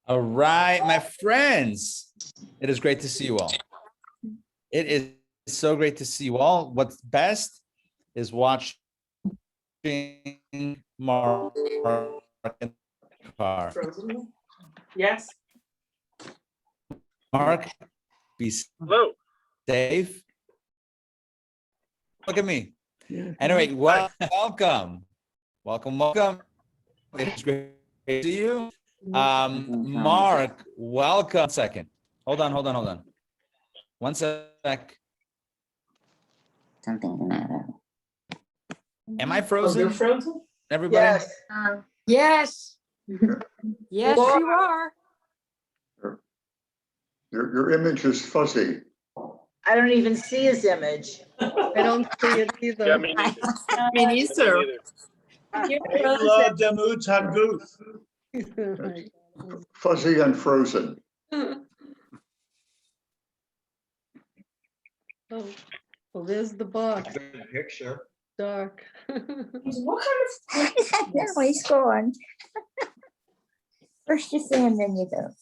All right, my friends. It is great to see you all. It is so great to see you all. What's best is watching Mark in the car. Yes. Mark, be safe. Look at me. Anyway, welcome. It's great to see you. Mark, welcome. 1 second. Hold on. 1 sec. Something the matter. Am I frozen? You're frozen? Everybody? Yes. Yes, you are. Your image is fuzzy. I don't even see his image. I don't see it either. Yeah, me neither. Me neither. Fuzzy and frozen. Oh, well, there's the box. Good picture. Dark. What kind of? No, he's gone. First you say and then you don't.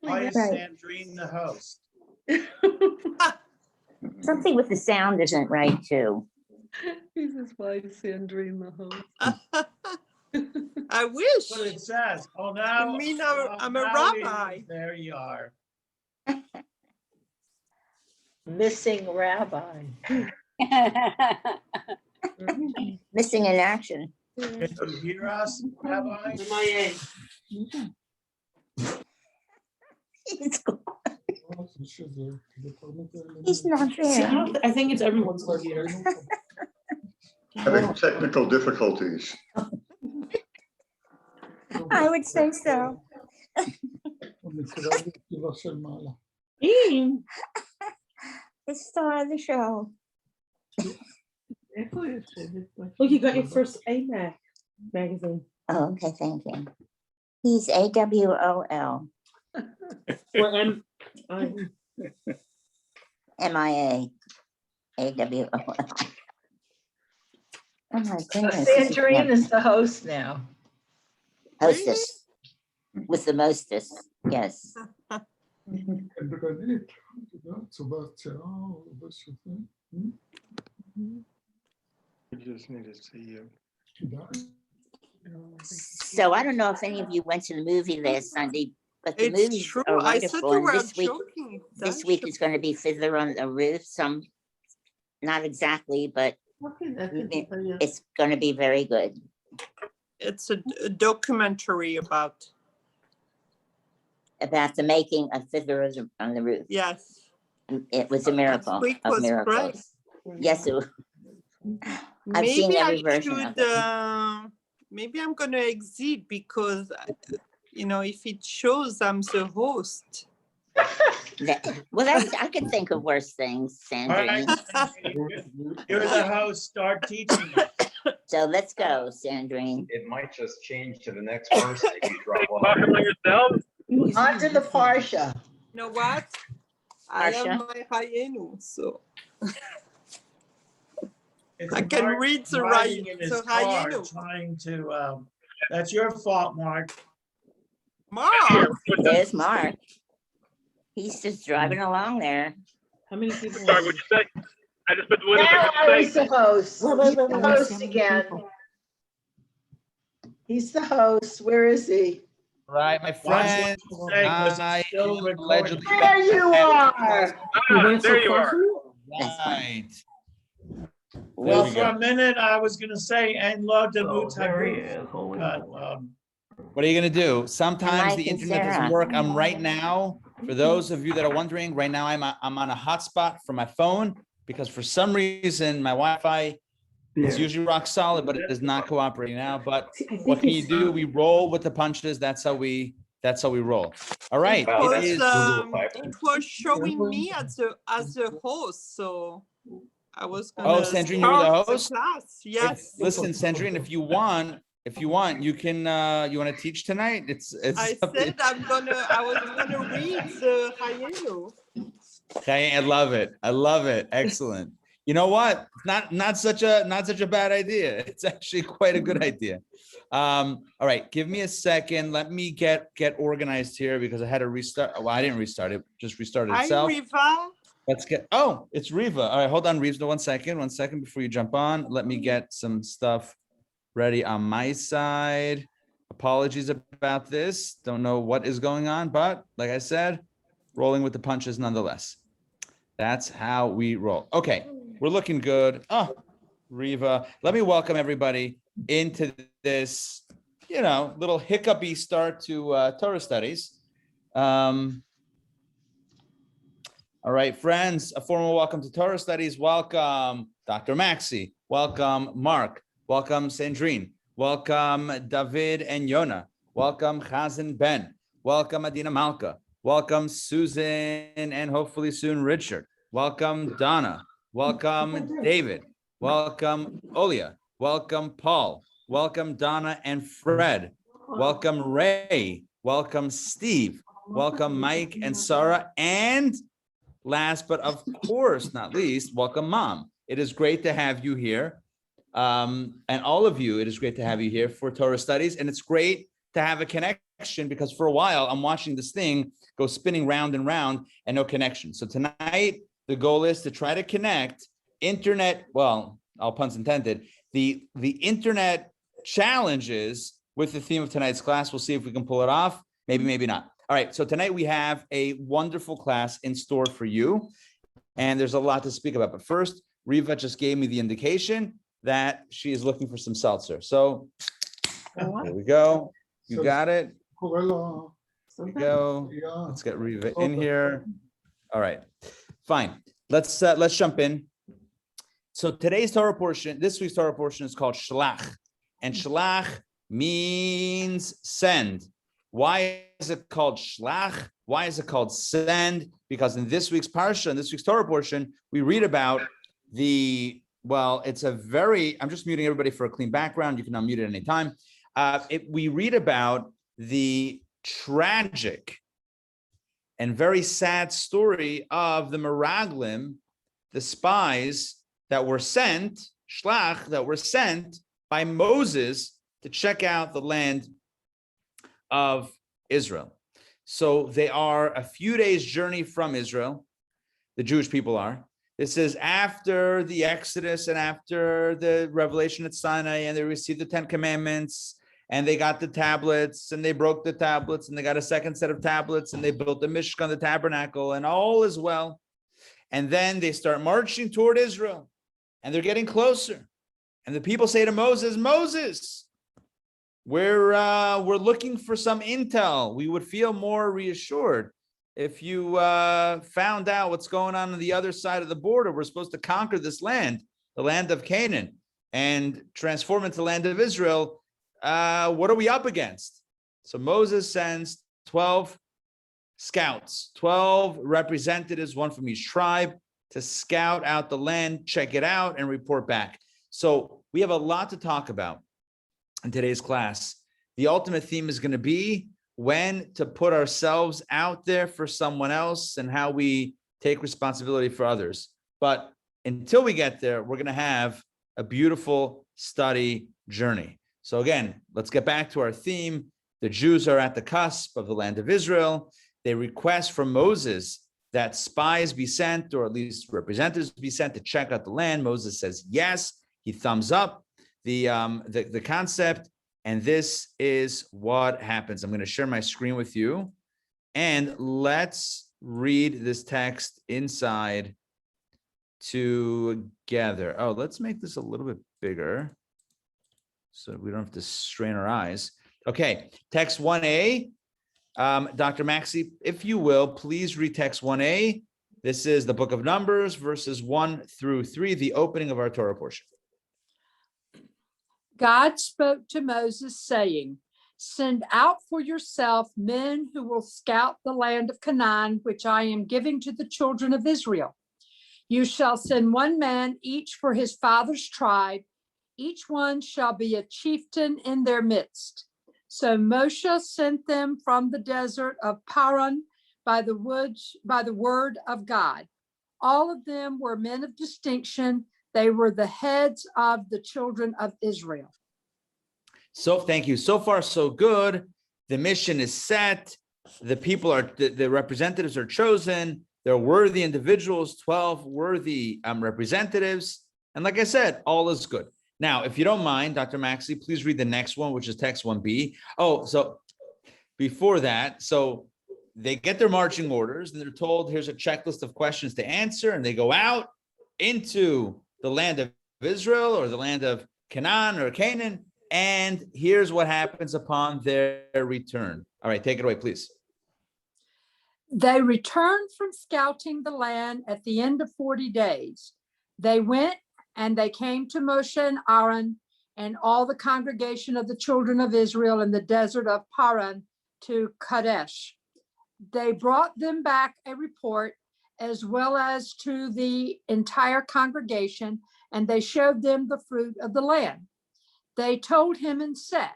Why is Right. Sandrine the host? Something with the sound isn't right too. He says, why is Sandrine the host? I wish. What it says. Oh, now. You mean oh, I'm a now we- rabbi. There you are. Missing rabbi. Missing in action. Can you hear us, Rabbi? He's gone. He's not See, there. I think it's everyone's computer. Having technical difficulties. I would say so. The star of the show. Look, you got your first AMAC magazine. Oh, okay, thank you. He's AWOL. Or MIA. AWOL. Oh my goodness. Sandrine is the host now. Hostess. With the mostest, yes. We just need to see you. So I don't know if any of you went to the movie last Sunday, but the it's movies true. are I thought wonderful. you And were this week, joking. this week is going to be Fiddler on the Roof. Some, not exactly, but it's going to be very good. It's a documentary about. About the making of Fiddler on the Roof. Yes. It was a miracle week of was miracles. Yes, it was. I've Maybe seen every I version should. of it. Maybe I'm gonna exit because, if it shows I'm the host. Well, I could think of worse things, Sandrine. You're the host. Start teaching us. So let's go, Sandrine. It might just change to the next person if you drop off. Talking to yourself? On to the Parsha. You know what? I Marsha? have my Hayenu, so It's I can Mark read the riding right- in his so how you car know? Trying to, that's your fault, Mark. Mark. There's Mark. He's just driving along there. How many people? Sorry, what'd you say? I just put the windows Now in I was the host. Wait, He's the host again. He's the host. Where is he? Right, my friends. Say, 'cause I it's still recording. allegedly. There you are. There you are. That's fine. Right. Well, we for go. a minute, I was gonna say, and love the There he is. Holy What are you gonna do? Sometimes Mike the and internet doesn't Sarah. work. I'm right now, for those of you that are wondering, right now I'm on a hotspot for my phone because for some reason my Wi-Fi is usually rock solid, but it is not cooperating now. But what can you do? We roll with the punches. That's how we roll. All right. Wow, It that's is- It was showing me as a host, so I was gonna. Oh, Sandrine, you were the start host? class. Yes. Listen, Sandrine, if you want, you can, you want to teach tonight? It's. I said I was gonna read the Hayenu. Okay, I love it. Excellent. You know what? Not such a bad idea. It's actually quite a good idea. All right, give me a second. Let me get organized here because I had to restart. Well, I didn't restart it, just restarted Hi, itself. Riva. Let's get, oh, it's Riva. All right, hold on, Riva, one second before you jump on. Let me get some stuff ready on my side. Apologies about this. Don't know what is going on, but like I said, rolling with the punches nonetheless. That's how we roll. Okay, we're looking good. Oh, Riva, let me welcome everybody into this, little hiccupy start to Torah studies. All right, friends, a formal welcome to Torah studies. Welcome, Dr. Maxi. Welcome, Mark. Welcome, Sandrine. Welcome, David and Yona. Welcome, Chazan Ben. Welcome, Adina Malka. Welcome, Susan, and hopefully soon Richard. Welcome, Donna. Welcome, David. Welcome, Olia. Welcome, Paul. Welcome, Donna and Fred. Welcome, Ray. Welcome, Steve. Welcome, Mike and Sarah. And last, but of course not least, welcome, Mom. It is great to have you here. And all of you, it is great to have you here for Torah studies. And it's great to have a connection because for a while, I'm watching this thing go spinning round and round and no connection. So tonight, the goal is to try to connect internet, well, all puns intended, the internet challenges with the theme of tonight's class. We'll see if we can pull it off. Maybe, maybe not. All right, so tonight we have a wonderful class in store for you, and there's a lot to speak about. But first, Riva just gave me the indication that she is looking for some seltzer. So there we go. You got it. There we go. Let's get Riva in here. All right, fine. Let's jump in. So today's Torah portion, this week's Torah portion is called Shelach, and Shelach means send. Why is it called Shelach? Why is it called send? Because in this week's parsha, in this week's Torah portion, we read about it's a very, I'm just muting everybody for a clean background. You can unmute at any time. We read about the tragic and very sad story of the Meraglim, the spies that were sent, Shelach, that were sent by Moses to check out the land of Israel. So they are a few days' journey from Israel. The Jewish people are. This is after the Exodus and after the revelation at Sinai, and they received the 10 Commandments, and they got the tablets, and they broke the tablets, and they got a second set of tablets, and they built the Mishkan, the tabernacle, and all is well. And then they start marching toward Israel, and they're getting closer. And the people say to Moses, Moses, we're looking for some intel. We would feel more reassured if you found out what's going on the other side of the border. We're supposed to conquer this land, the land of Canaan, and transform it to the land of Israel. What are we up against? So Moses sends 12 scouts, 12 representatives, one from each tribe, to scout out the land, check it out, and report back. So we have a lot to talk about in today's class. The ultimate theme is going to be when to put ourselves out there for someone else and how we take responsibility for others. But until we get there, we're going to have a beautiful study journey. So again, let's get back to our theme. The Jews are at the cusp of the land of Israel. They request from Moses that spies be sent, or at least representatives be sent to check out the land. Moses says yes. He thumbs up the concept, and this is what happens. I'm going to share my screen with you, and let's read this text inside together. Oh, let's make this a little bit bigger so we don't have to strain our eyes. Okay, text 1a. Dr. Maxi, if you will, please read text 1a. This is the book of Numbers, verses 1 through 3, the opening of our Torah portion. God spoke to Moses, saying, "Send out for yourself men who will scout the land of Canaan, which I am giving to the children of Israel. You shall send one man each for his father's tribe. Each one shall be a chieftain in their midst." So Moshe sent them from the desert of Paran by the word of God. All of them were men of distinction. They were the heads of the children of Israel. So thank you. So far, so good. The mission is set. The people are, the representatives are chosen. They're worthy individuals, 12 worthy representatives. And like I said, all is good. Now, if you don't mind, Dr. Maxey, please read the next one, which is text 1B. Oh, so before that, so they get their marching orders and they're told, here's a checklist of questions to answer. And they go out into the land of Israel or the land of Canaan or Canaan. And here's what happens upon their return. All right, take it away, please. They returned from scouting the land at the end of 40 days. They went and they came to Moshe and Aaron and all the congregation of the children of Israel in the desert of Paran to Kadesh. They brought them back a report as well as to the entire congregation, and they showed them the fruit of the land. They told him and said,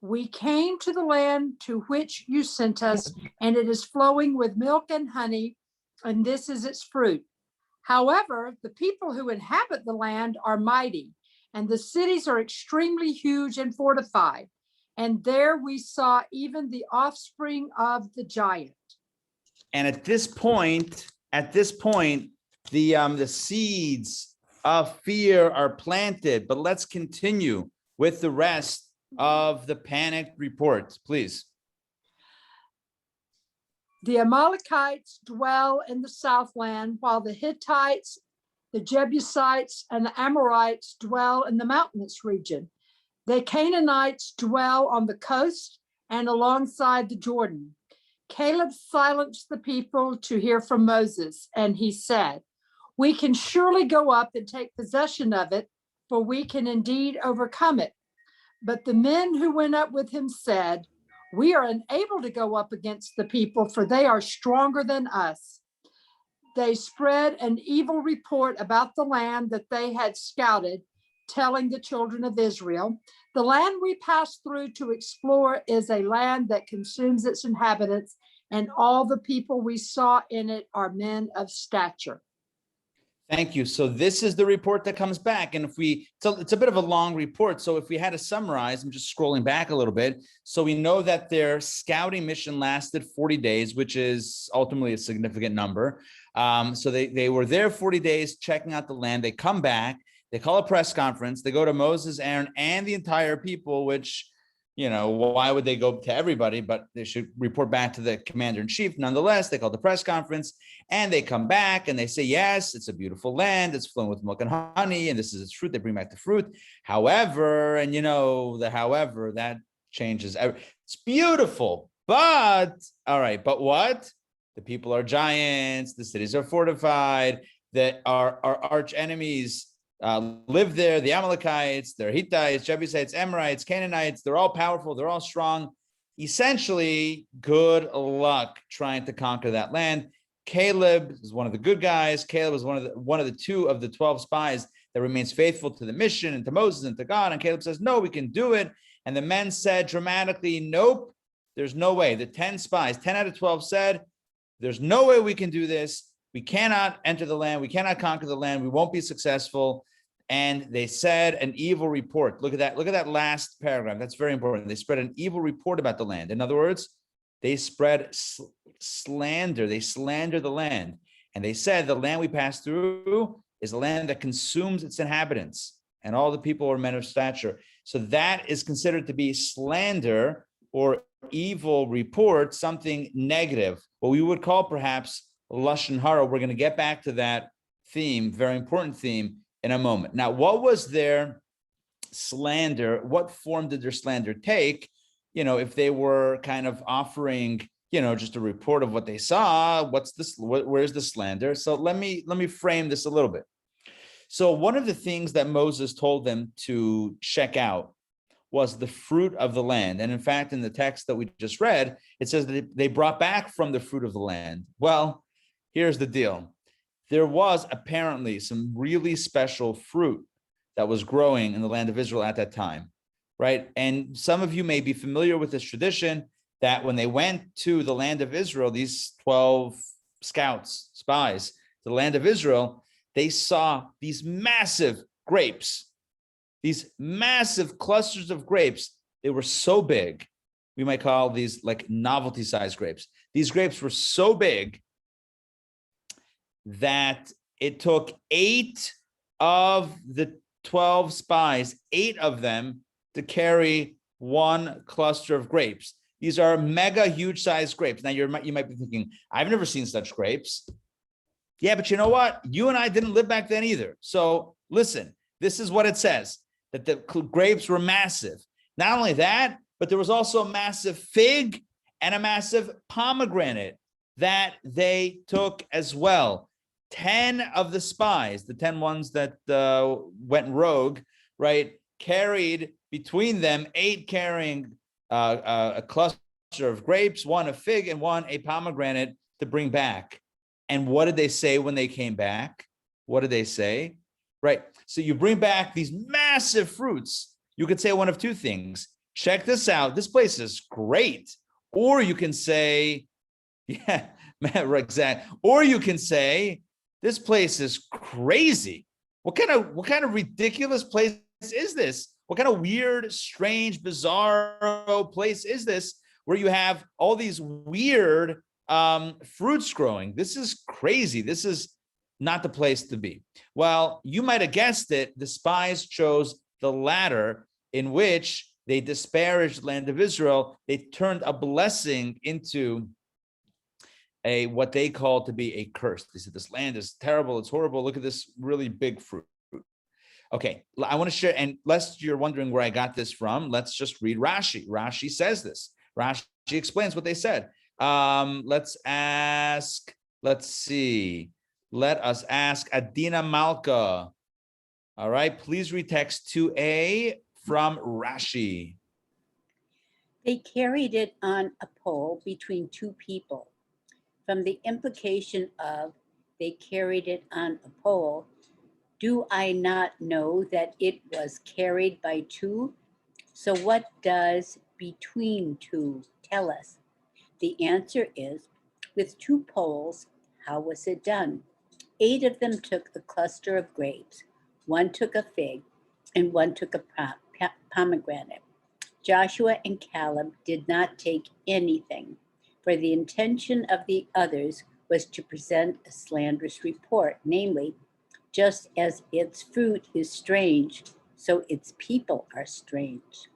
we came to the land to which you sent us, and it is flowing with milk and honey, and this is its fruit. However, the people who inhabit the land are mighty, and the cities are extremely huge and fortified. And there we saw even the offspring of the giant. And at this point, the seeds of fear are planted. But let's continue with the rest of the panicked reports, please. The Amalekites dwell in the southland, while the Hittites, the Jebusites, and the Amorites dwell in the mountainous region. The Canaanites dwell on the coast and alongside the Jordan. Caleb silenced the people to hear from Moses, and he said, we can surely go up and take possession of it, for we can indeed overcome it. But the men who went up with him said, we are unable to go up against the people, for they are stronger than us. They spread an evil report about the land that they had scouted, telling the children of Israel, the land we passed through to explore is a land that consumes its inhabitants, and all the people we saw in it are men of stature. Thank you. So this is the report that comes back. And it's a bit of a long report. So if we had to summarize, I'm just scrolling back a little bit. So we know that their scouting mission lasted 40 days, which is ultimately a significant number. So they were there 40 days checking out the land. They come back, they call a press conference. They go to Moses, Aaron, and the entire people, which, you know, why would they go to everybody? But they should report back to the commander in chief. Nonetheless, they call the press conference and they come back and they say, yes, it's a beautiful land. It's flowing with milk and honey, and this is its fruit. They bring back the fruit. However, and you know, the however, that changes. It's beautiful, but all right, but what? The people are giants. The cities are fortified. That our arch enemies live there. The Amalekites, they're Hittites, Jebusites, Amorites, Canaanites. They're all powerful. They're all strong. Essentially, good luck trying to conquer that land. Caleb is one of the good guys. Caleb is one of the two of the 12 spies that remains faithful to the mission and to Moses and to God. And Caleb says, no, we can do it. And the men said dramatically, nope, there's no way. The 10 spies, 10 out of 12 said, there's no way we can do this. We cannot enter the land. We cannot conquer the land. We won't be successful. And they said an evil report. Look at that. Look at that last paragraph. That's very important. They spread an evil report about the land. In other words, they spread slander. They slander the land. And they said the land we passed through is a land that consumes its inhabitants, and all the people are men of stature. So that is considered to be slander or evil report, something negative, what we would call perhaps lashon hara. We're going to get back to that theme, very important theme, in a moment. Now, what was their slander? What form did their slander take? You know, if they were kind of offering, you know, just a report of what they saw, what's this? Where's the slander? So let me frame this a little bit. So one of the things that Moses told them to check out was the fruit of the land. And in fact, in the text that we just read, it says that they brought back from the fruit of the land. Well, here's the deal. There was apparently some really special fruit that was growing in the land of Israel at that time, right? And some of you may be familiar with this tradition that when they went to the land of Israel, these 12 scouts, spies, to the land of Israel, they saw these massive grapes, these massive clusters of grapes. They were so big. We might call these like novelty sized grapes. These grapes were so big that it took 8 of the 12 spies, 8 of them, to carry one cluster of grapes. These are mega huge sized grapes. Now you might be thinking, I've never seen such grapes. Yeah, but you know what? You and I didn't live back then either. So listen, this is what it says, that the grapes were massive. Not only that, but there was also a massive fig and a massive pomegranate that they took as well. 10 of the spies, the 10 ones that went rogue, right, carried between them 8 carrying a cluster of grapes, 1 a fig, and 1 a pomegranate to bring back. And what did they say when they came back? What did they say? Right. So you bring back these massive fruits. You could say one of 2 things. Check this out. This place is great. Or you can say, yeah, exactly. Or you can say, this place is crazy. What kind of ridiculous place is this? What kind of weird, strange, bizarre place is this where you have all these weird fruits growing? This is crazy. This is not the place to be. Well, you might have guessed it. The spies chose the latter, in which they disparaged the land of Israel. They turned a blessing into what they call to be a curse. They said, this land is terrible. It's horrible. Look at this really big fruit. Okay, I want to share, and lest you're wondering where I got this from, let's just read Rashi. Rashi says this. Rashi explains what they said. Let us ask Adina Malka. All right, please read text 2a from Rashi. They carried it on a pole between 2 people. From the implication of they carried it on a pole, do I not know that it was carried by 2? So what does between 2 tell us? The answer is, with 2 poles, how was it done? 8 of them took a cluster of grapes, 1 took a fig, and 1 took a pomegranate. Joshua and Caleb did not take anything, for the intention of the others was to present a slanderous report, namely, just as its fruit is strange, so its people are strange.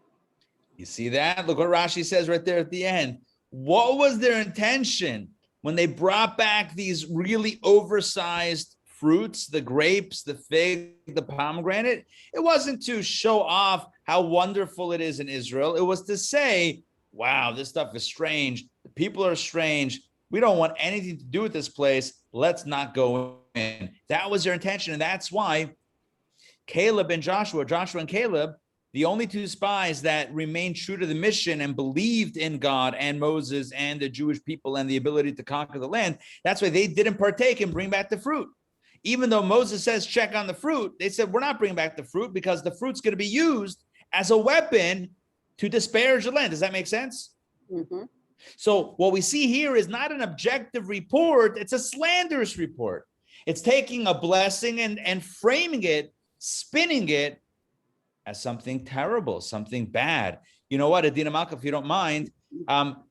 You see that? Look what Rashi says right there at the end. What was their intention when they brought back these really oversized fruits, the grapes, the fig, the pomegranate? It wasn't to show off how wonderful it is in Israel. It was to say, wow, this stuff is strange. The people are strange. We don't want anything to do with this place. Let's not go in. That was their intention. And that's why Caleb and Joshua and Caleb, the only 2 spies that remained true to the mission and believed in God and Moses and the Jewish people and the ability to conquer the land, that's why they didn't partake and bring back the fruit. Even though Moses says, check on the fruit, they said, we're not bringing back the fruit because the fruit's going to be used as a weapon to disparage the land. Does that make sense? Mm-hmm. So what we see here is not an objective report. It's a slanderous report. It's taking a blessing and framing it, spinning it as something terrible, something bad. You know what, Adina Malka, if you don't mind,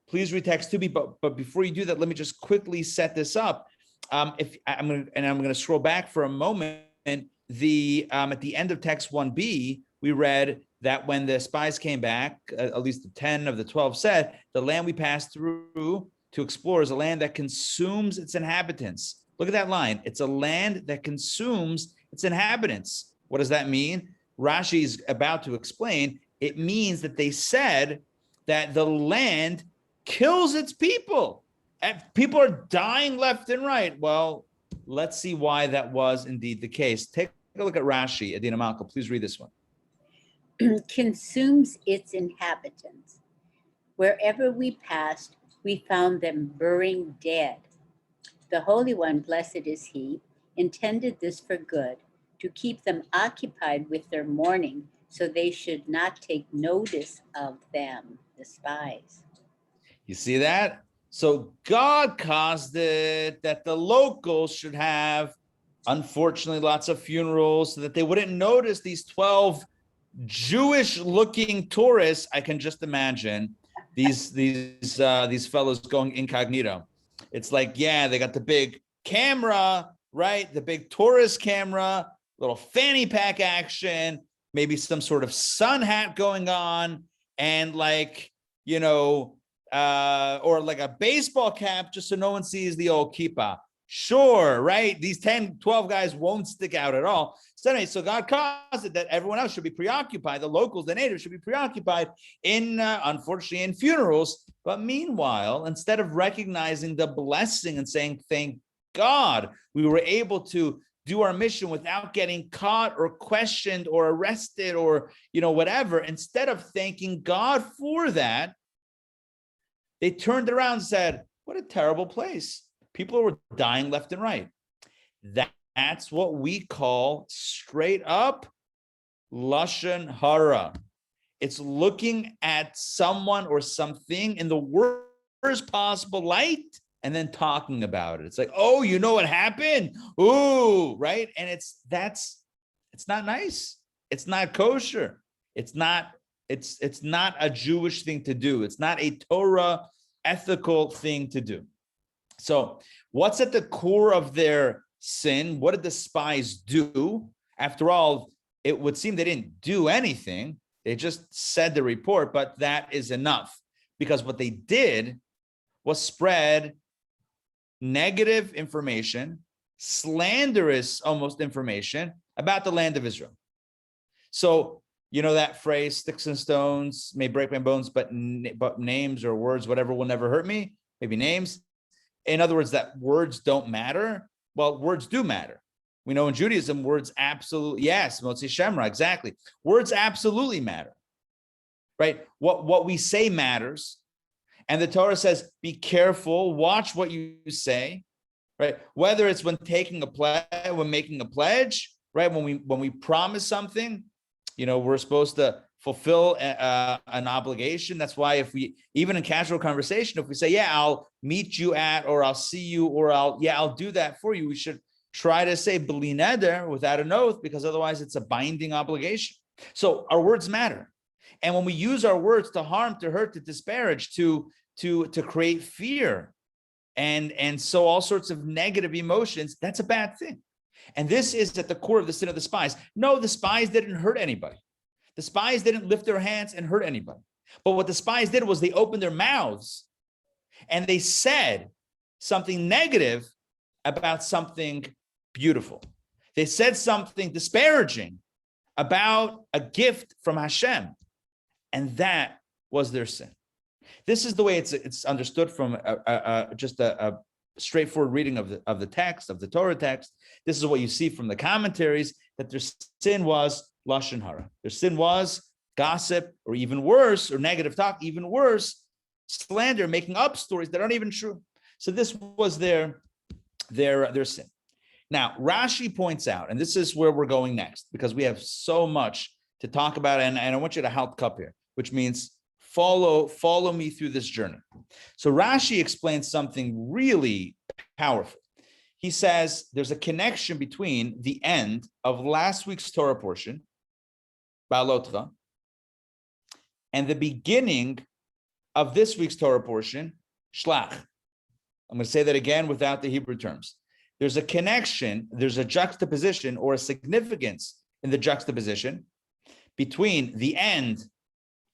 please read text to me. But before you do that, let me just quickly set this up. I'm going to scroll back for a moment. At the end of text 1b, we read that when the spies came back, at least the 10 of the 12 said, the land we passed through to explore is a land that consumes its inhabitants. Look at that line. It's a land that consumes its inhabitants. What does that mean? Rashi is about to explain. It means that they said that the land kills its people. And people are dying left and right. Well, let's see why that was indeed the case. Take a look at Rashi. Adina Malka, please read this one. Consumes its inhabitants. Wherever we passed, we found them burning dead. The Holy One, blessed is he, intended this for good, to keep them occupied with their mourning, so they should not take notice of them, the spies. You see that? So God caused it that the locals should have, unfortunately, lots of funerals so that they wouldn't notice these 12 Jewish-looking tourists, I can just imagine these fellows going incognito. It's like, yeah, they got the big camera, right? The big tourist camera, little fanny pack action, maybe some sort of sun hat going on, and like, you know, or like a baseball cap just so no one sees the old kippah. Sure, right? These 10, 12 guys won't stick out at all. So anyway, so God caused it that everyone else should be preoccupied. The locals, the natives should be preoccupied in, unfortunately, in funerals. But meanwhile, instead of recognizing the blessing and saying, thank God, we were able to do our mission without getting caught or questioned or arrested or, you know, whatever, instead of thanking God for that, they turned around and said, what a terrible place. People were dying left and right. That's what we call straight up lashon hara. It's looking at someone or something in the worst possible light and then talking about it. It's like, oh, you know what happened? Ooh, right? And it's not nice. It's not kosher. It's not a Jewish thing to do. It's not a Torah ethical thing to do. So what's at the core of their sin? What did the spies do? After all, it would seem they didn't do anything. They just said the report, but that is enough, because what they did was spread negative information, slanderous almost information about the land of Israel. So, you know that phrase, sticks and stones may break my bones, but names or words, whatever, will never hurt me. Maybe names. In other words, that words don't matter. Well, words do matter. We know in Judaism, words absolutely, yes, Motzi Shemra, exactly. Words absolutely matter, right? What we say matters. And the Torah says, be careful, watch what you say, right? Whether it's when taking a pledge, when making a pledge, right? When we promise something, you know, we're supposed to fulfill an obligation. That's why if we, even in casual conversation, if we say, yeah, I'll meet you at, or I'll see you, or I'll do that for you, we should try to say bli neder, without an oath, because otherwise it's a binding obligation. So our words matter. And when we use our words to harm, to hurt, to disparage, to create fear, and so all sorts of negative emotions, that's a bad thing. And this is at the core of the sin of the spies. No, the spies didn't hurt anybody. The spies didn't lift their hands and hurt anybody. But what the spies did was they opened their mouths and they said something negative about something beautiful. They said something disparaging about a gift from Hashem. And that was their sin. This is the way it's understood from just a straightforward reading of the text, of the Torah text. This is what you see from the commentaries, that their sin was lashon hara. Their sin was gossip, or even worse, or negative talk, even worse, slander, making up stories that aren't even true. So this was their sin. Now, Rashi points out, and this is where we're going next, because we have so much to talk about, and I want you to help cup here, which means follow me through this journey. So Rashi explains something really powerful. He says there's a connection between the end of last week's Torah portion, Ba'alotra, and the beginning of this week's Torah portion, Shelach. I'm going to say that again without the Hebrew terms. There's a connection, there's a juxtaposition or a significance in the juxtaposition between the end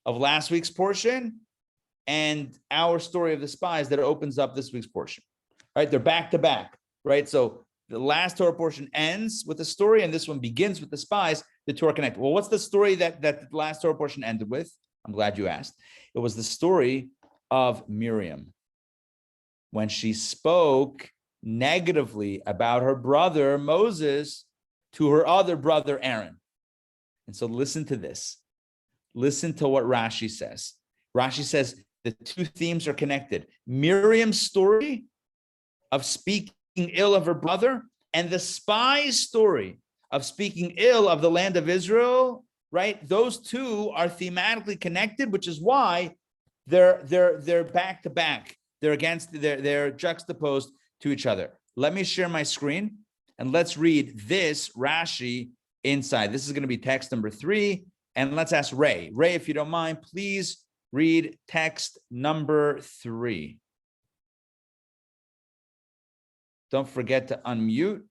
of last week's portion and our story of the spies that opens up this week's portion, right? They're back to back, right? So the last Torah portion ends with the story and this one begins with the spies. The Torah connected. Well, what's the story that the last Torah portion ended with? I'm glad you asked. It was the story of Miriam, when she spoke negatively about her brother Moses to her other brother Aaron. And so listen to this. Listen to what Rashi says. Rashi says the two themes are connected. Miriam's story of speaking ill of her brother and the spy's story of speaking ill of the land of Israel, right? Those two are thematically connected, which is why they're back to back. They're juxtaposed to each other. Let me share my screen and let's read this Rashi inside. This is going to be text number 3 And let's ask Ray. Ray, if you don't mind, please read text number 3. Don't forget to unmute.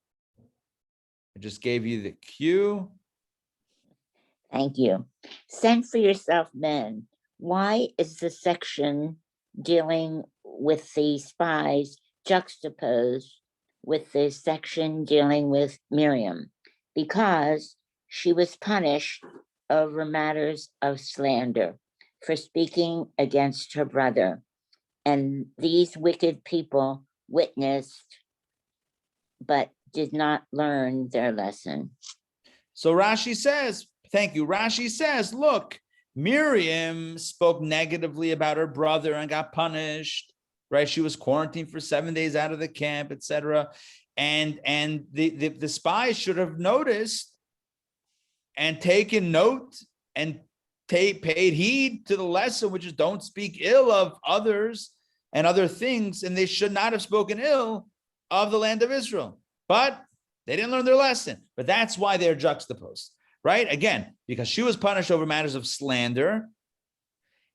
I just gave you the cue. Thank you. Send for yourself, men. Why is the section dealing with the spies juxtaposed with the section dealing with Miriam? Because she was punished over matters of slander for speaking against her brother. And these wicked people witnessed, but did not learn their lesson. So Rashi says, thank you. Rashi says, look, Miriam spoke negatively about her brother and got punished, right? She was quarantined for 7 days out of the camp, etc. And the spies should have noticed and taken note and paid heed to the lesson, which is don't speak ill of others and other things. And they should not have spoken ill of the land of Israel. But they didn't learn their lesson. But that's why they're juxtaposed. Right? Again, because she was punished over matters of slander,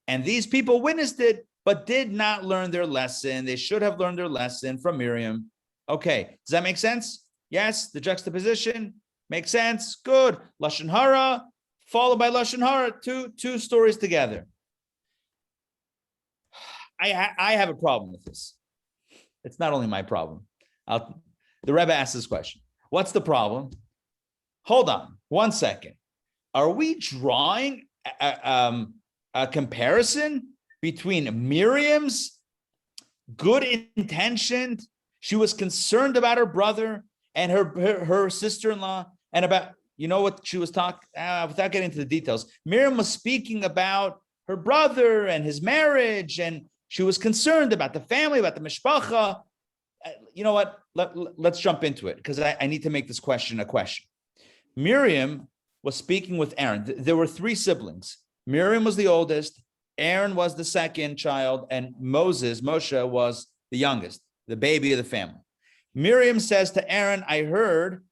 and these people witnessed it, but did not learn their lesson. They should have learned their lesson from Miriam. Okay, does that make sense? Yes, the juxtaposition makes sense. Good. Lashon hara followed by lashon hara, two stories together. I have a problem with this. It's not only my problem. The Rebbe asked this question. What's the problem? Hold on 1 second. Are we drawing a comparison between Miriam's good intentioned, she was concerned about her brother and her sister-in-law, and about, you know what she was talking, without getting into the details, Miriam was speaking about her brother and his marriage, and she was concerned about the family, about the mishpacha. You know what? Let's jump into it, because I need to make this question a question. Miriam was speaking with Aaron. There were 3 siblings. Miriam was the oldest, Aaron was the second child, and Moshe was the youngest, the baby of the family. Miriam says to Aaron, I heard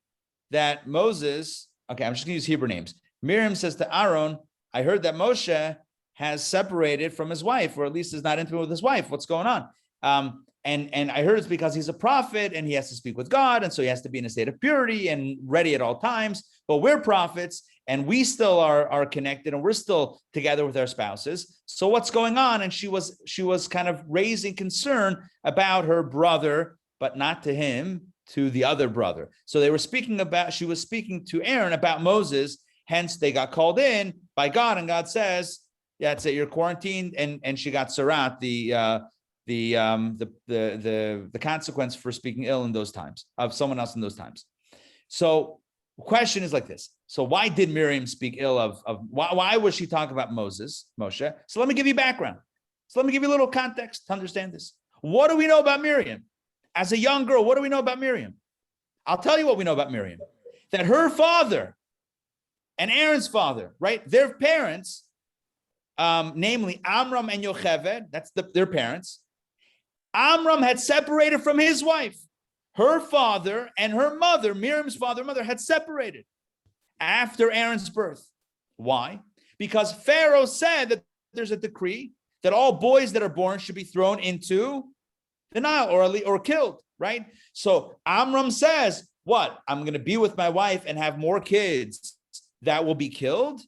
that Moses, okay, I'm just gonna use Hebrew names. Miriam says to Aaron, I heard that Moshe has separated from his wife, or at least is not intimate with his wife. What's going on? And I heard it's because he's a prophet and he has to speak with God, and so he has to be in a state of purity and ready at all times. But we're prophets and we still are connected and we're still together with our spouses. So what's going on? And she was kind of raising concern about her brother, but not to him, to the other brother. So she was speaking to Aaron about Moses. Hence they got called in by God, and God says, yeah, it's you're quarantined, and she got sarat, the consequence for speaking ill in those times of someone else in those times. So the question is like this. So why did Miriam speak ill of why was she talking about Moshe? So let me give you background. So let me give you a little context to understand this. What do we know about Miriam? As a young girl, what do we know about Miriam? I'll tell you what we know about Miriam. That her father and Aaron's father, right? Their parents, namely Amram and Yocheved, that's their parents. Amram had separated from his wife. Her father and her mother, Miriam's father and mother, had separated after Aaron's birth. Why? Because Pharaoh said that there's a decree that all boys that are born should be thrown into the Nile or killed, right? So Amram says, what? I'm going to be with my wife and have more kids that will be killed?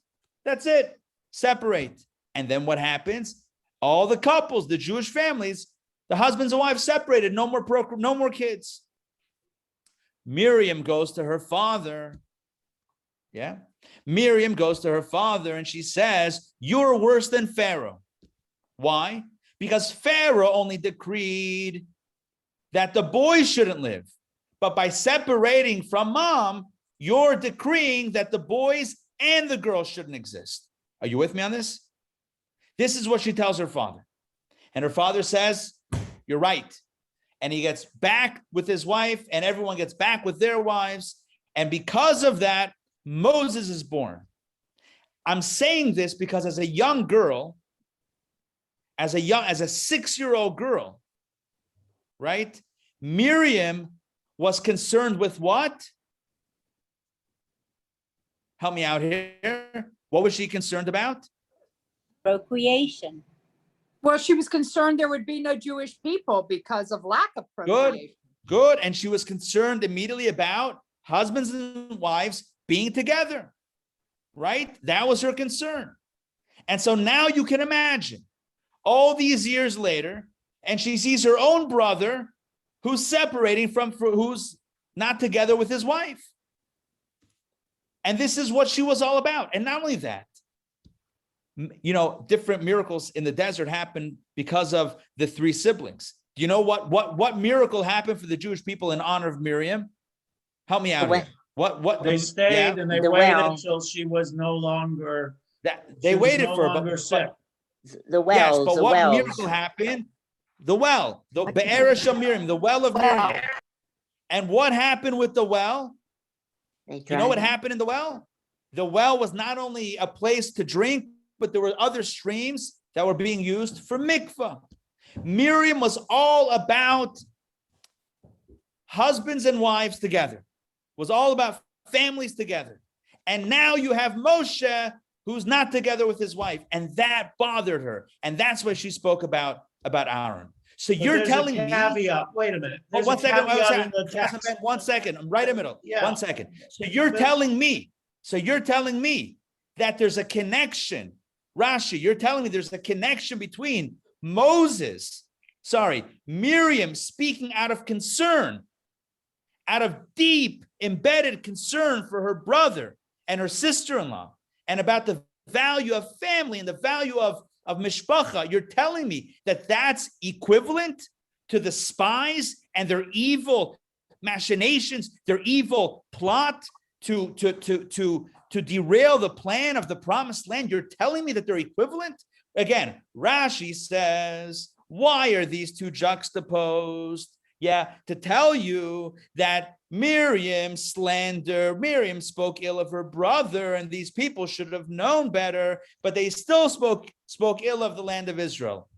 That's it. Separate. And then what happens? All the couples, the Jewish families, the husbands and wives separated, no more kids. Miriam goes to her father. Yeah. Miriam goes to her father and she says, you're worse than Pharaoh. Why? Because Pharaoh only decreed that the boys shouldn't live. But by separating from mom, you're decreeing that the boys and the girls shouldn't exist. Are you with me on this? This is what she tells her father. And her father says, you're right. And he gets back with his wife, and everyone gets back with their wives. And because of that, Moses is born. I'm saying this because as a young girl, as a 6-year-old girl, right? Miriam was concerned with what? Help me out here. What was she concerned about? Procreation. Well, she was concerned there would be no Jewish people because of lack of procreation. Good. And she was concerned immediately about husbands and wives being together, right? That was her concern. And so now you can imagine all these years later, and she sees her own brother who's separating who's not together with his wife. And this is what she was all about. And not only that, different miracles in the desert happened because of the three siblings. Do you know what miracle happened for the Jewish people in honor of Miriam? Help me out here. What They stayed and they The waited well. until she was no longer. They waited no for longer her, sick. The wells, yes, but the what wells. miracle happened? The well, the Be'er Shel Miriam, the well of Miriam. And what happened with the well? You know what happened in the well? The well was not only a place to drink, but there were other streams that were being used for mikvah. Miriam was all about husbands and wives together, was all about families together. And now you have Moshe, who's not together with his wife, and that bothered her. And that's why she spoke about Aaron. So But you're there's telling a me. caveat. Wait a minute. Oh, There's one a second. caveat in the text. One second. I'm right in the middle. Yeah. 1 second. So you're telling me that there's a connection. Rashi, you're telling me there's a connection between Miriam speaking out of concern, out of deep embedded concern for her brother and her sister-in-law, and about the value of family and the value of mishpacha. You're telling me that that's equivalent to the spies and their evil machinations, their evil plot to derail the plan of the promised land. You're telling me that they're equivalent? Again, Rashi says, why are these two juxtaposed? Yeah, to tell you that Miriam spoke ill of her brother, and these people should have known better, but they still spoke ill of the land of Israel.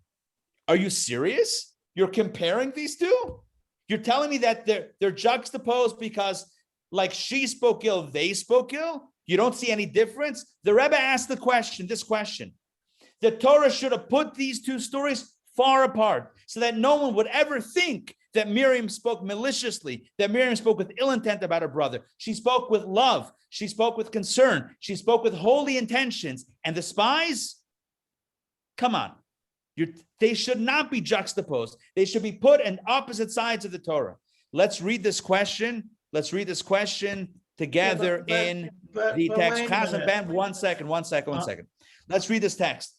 Are you serious? You're comparing these two? You're telling me that they're juxtaposed because like she spoke ill, they spoke ill? You don't see any difference? The Rebbe asked this question. The Torah should have put these two stories far apart so that no one would ever think that Miriam spoke maliciously, that Miriam spoke with ill intent about her brother. She spoke with love. She spoke with concern. She spoke with holy intentions. And the spies, come on. They should not be juxtaposed. They should be put in opposite sides of the Torah. Let's read this question. Together in the text. Chazan Ben, one second. Let's read this text.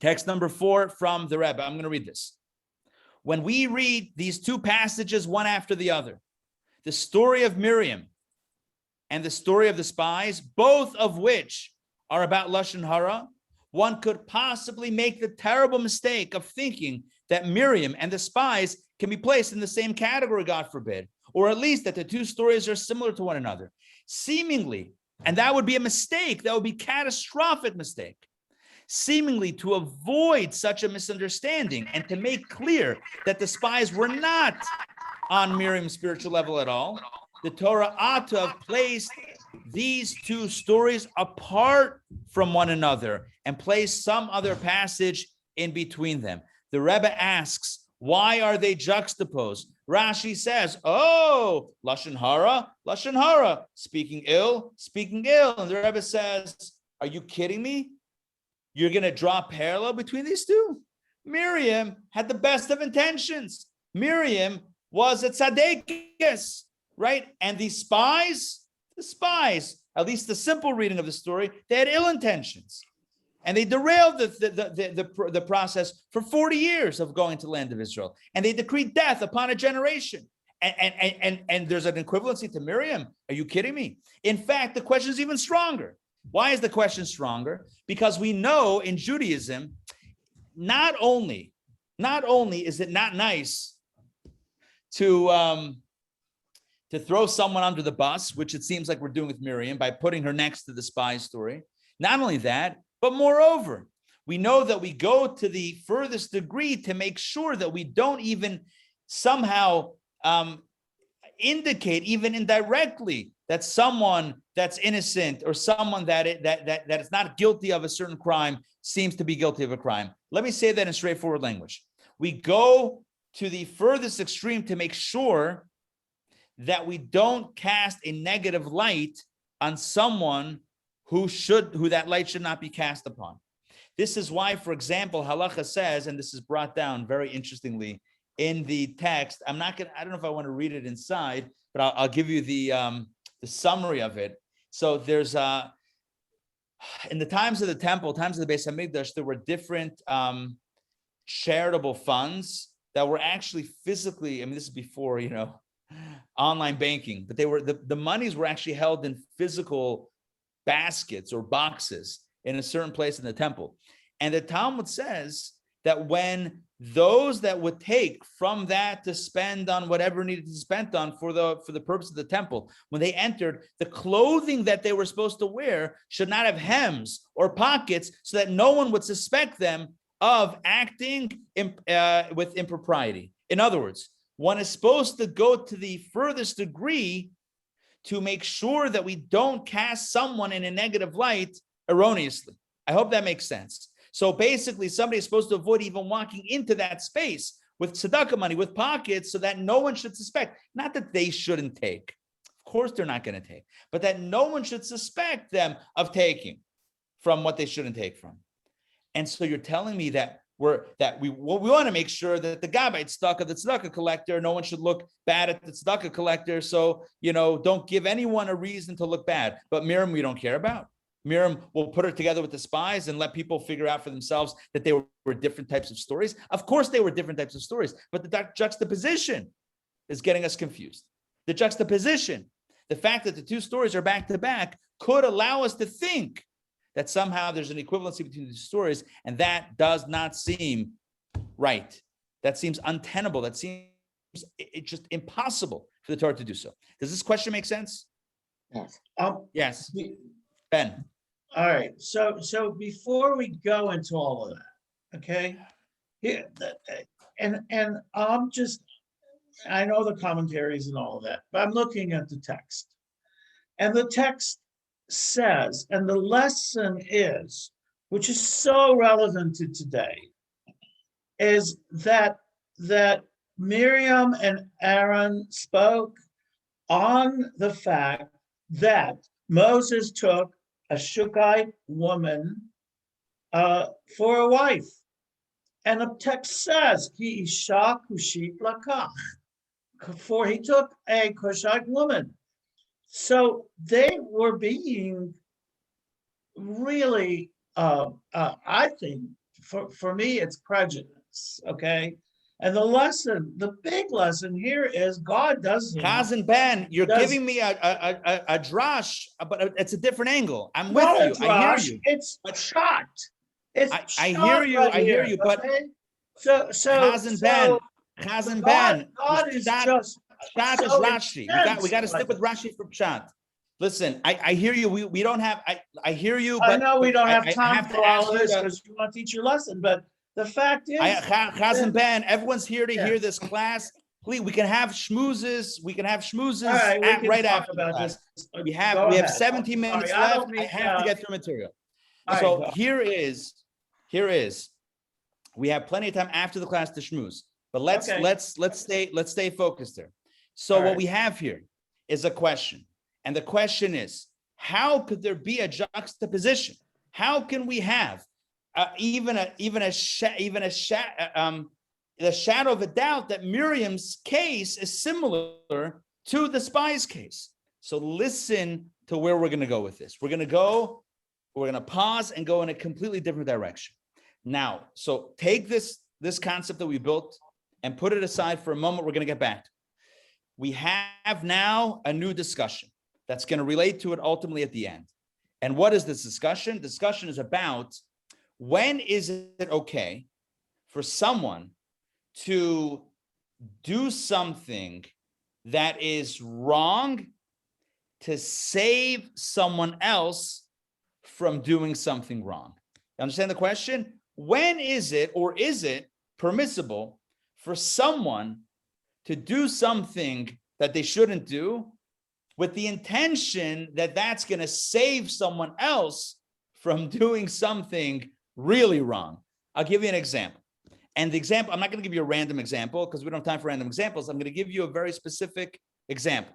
Text number 4 from the Rebbe. I'm going to read this. When we read these two passages, one after the other, the story of Miriam and the story of the spies, both of which are about Lashon Hara, one could possibly make the terrible mistake of thinking that Miriam and the spies can be placed in the same category, God forbid, or at least that the two stories are similar to one another. Seemingly, and that would be a mistake, that would be a catastrophic mistake. Seemingly to avoid such a misunderstanding and to make clear that the spies were not on Miriam's spiritual level at all, the Torah ought to have placed these two stories apart from one another and placed some other passage in between them. The Rebbe asks, why are they juxtaposed? Rashi says, oh, Lashon Hara, speaking ill. And the Rebbe says, are you kidding me? You're going to draw a parallel between these two? Miriam had the best of intentions. Miriam was a tzaddikus, right? And the spies, at least the simple reading of the story, they had ill intentions. And they derailed the process for 40 years of going to the land of Israel. And they decreed death upon a generation. And there's an equivalency to Miriam. Are you kidding me? In fact, the question is even stronger. Why is the question stronger? Because we know in Judaism, not only is it not nice to throw someone under the bus, which it seems like we're doing with Miriam by putting her next to the spy story. Not only that, but moreover, we know that we go to the furthest degree to make sure that we don't even somehow indicate, even indirectly, that someone that's innocent or someone that is not guilty of a certain crime seems to be guilty of a crime. Let me say that in straightforward language. We go to the furthest extreme to make sure that we don't cast a negative light on someone who that light should not be cast upon. This is why, for example, halacha says, and this is brought down very interestingly in the text. I don't know if I want to read it inside, but I'll give you the summary of it. So there's in the times of the temple, times of the Beis Hamikdash, there were different charitable funds that were actually physically, I mean, this is before, online banking, but they were, the monies were actually held in physical baskets or boxes in a certain place in the temple. And the Talmud says that when those that would take from that to spend on whatever needed to be spent on for the purpose of the temple, when they entered, the clothing that they were supposed to wear should not have hems or pockets, so that no one would suspect them of acting with impropriety. In other words, one is supposed to go to the furthest degree to make sure that we don't cast someone in a negative light erroneously. I hope that makes sense. So basically, somebody is supposed to avoid even walking into that space with tzedakah money, with pockets, so that no one should suspect. Not that they shouldn't take. Of course they're not going to take. But that no one should suspect them of taking from what they shouldn't take from. And so you're telling me that we want to make sure that the gabbai tzedakah, the tzedakah collector, no one should look bad at the tzedakah collector. So, don't give anyone a reason to look bad. But Miriam, we don't care about. Miriam will put her together with the spies and let people figure out for themselves that they were different types of stories. Of course, they were different types of stories, but the juxtaposition is getting us confused. The juxtaposition, the fact that the two stories are back to back, could allow us to think that somehow there's an equivalency between the two stories, and that does not seem right. That seems untenable. That seems it's just impossible for the Torah to do so. Does this question make sense? Yes. Yes. Ben. All right. So before we go into all of that, okay? Yeah, and I know the commentaries and all of that, but I'm looking at the text. And the text says, and the lesson is, which is so relevant to today, is that Miriam and Aaron spoke on the fact that Moses took a Shukaite woman for a wife. And the text says, Ki isha kushit lakach, for he took a Cushite woman. So they were being really, I think, for me, it's prejudice, okay? And the big lesson here is God doesn't. Chazan Ben, you're giving me a drash, but it's a different angle. I'm with you. I hear you. It's shot. I hear you. I hear you. But Chazan Ben, God is just. Pshat is Rashi. We got to stick with Rashi for Pshat. Listen, I hear you. We don't have. I hear you. But I know we don't have time have for all of this because you want to teach your lesson. But the fact is, Chazan Ben, everyone's here to hear this class. Please, we can have schmoozes. We can have schmoozes right after about this. We have 17 minutes left. I have to get through material. So here is. We have plenty of time after the class to schmooze. But let's stay focused there. So what we have here is a question, and the question is, how could there be a juxtaposition? How can we have the shadow of a doubt that Miriam's case is similar to the spy's case? So listen to where we're going to go with this. We're going to pause and go in a completely different direction. Now, so take this concept that we built and put it aside for a moment. We're going to get back to it. We have now a new discussion that's going to relate to it ultimately at the end. And what is this discussion? The discussion is about when is it okay for someone to do something that is wrong to save someone else from doing something wrong. You understand the question? When is it, or is it permissible for someone to do something that they shouldn't do with the intention that that's going to save someone else from doing something really wrong. I'll give you an example. And the example, I'm not going to give you a random example because we don't have time for random examples. I'm going to give you a very specific example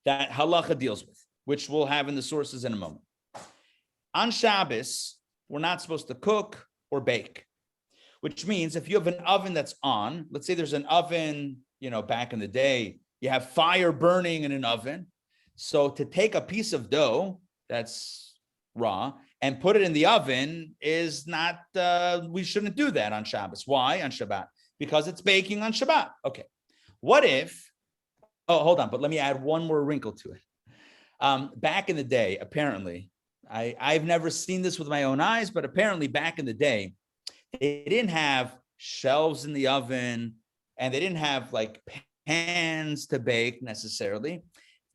that halacha deals with, which we'll have in the sources in a moment. On Shabbos, we're not supposed to cook or bake, which means if you have an oven that's on, let's say there's an oven, back in the day, you have fire burning in an oven. So to take a piece of dough that's raw and put it in the oven is not, we shouldn't do that on Shabbos. Why on Shabbat? Because it's baking on Shabbat. Okay. What if, hold on, but let me add one more wrinkle to it. Back in the day, apparently, I've never seen this with my own eyes, but apparently back in the day, they didn't have shelves in the oven and they didn't have like pans to bake necessarily.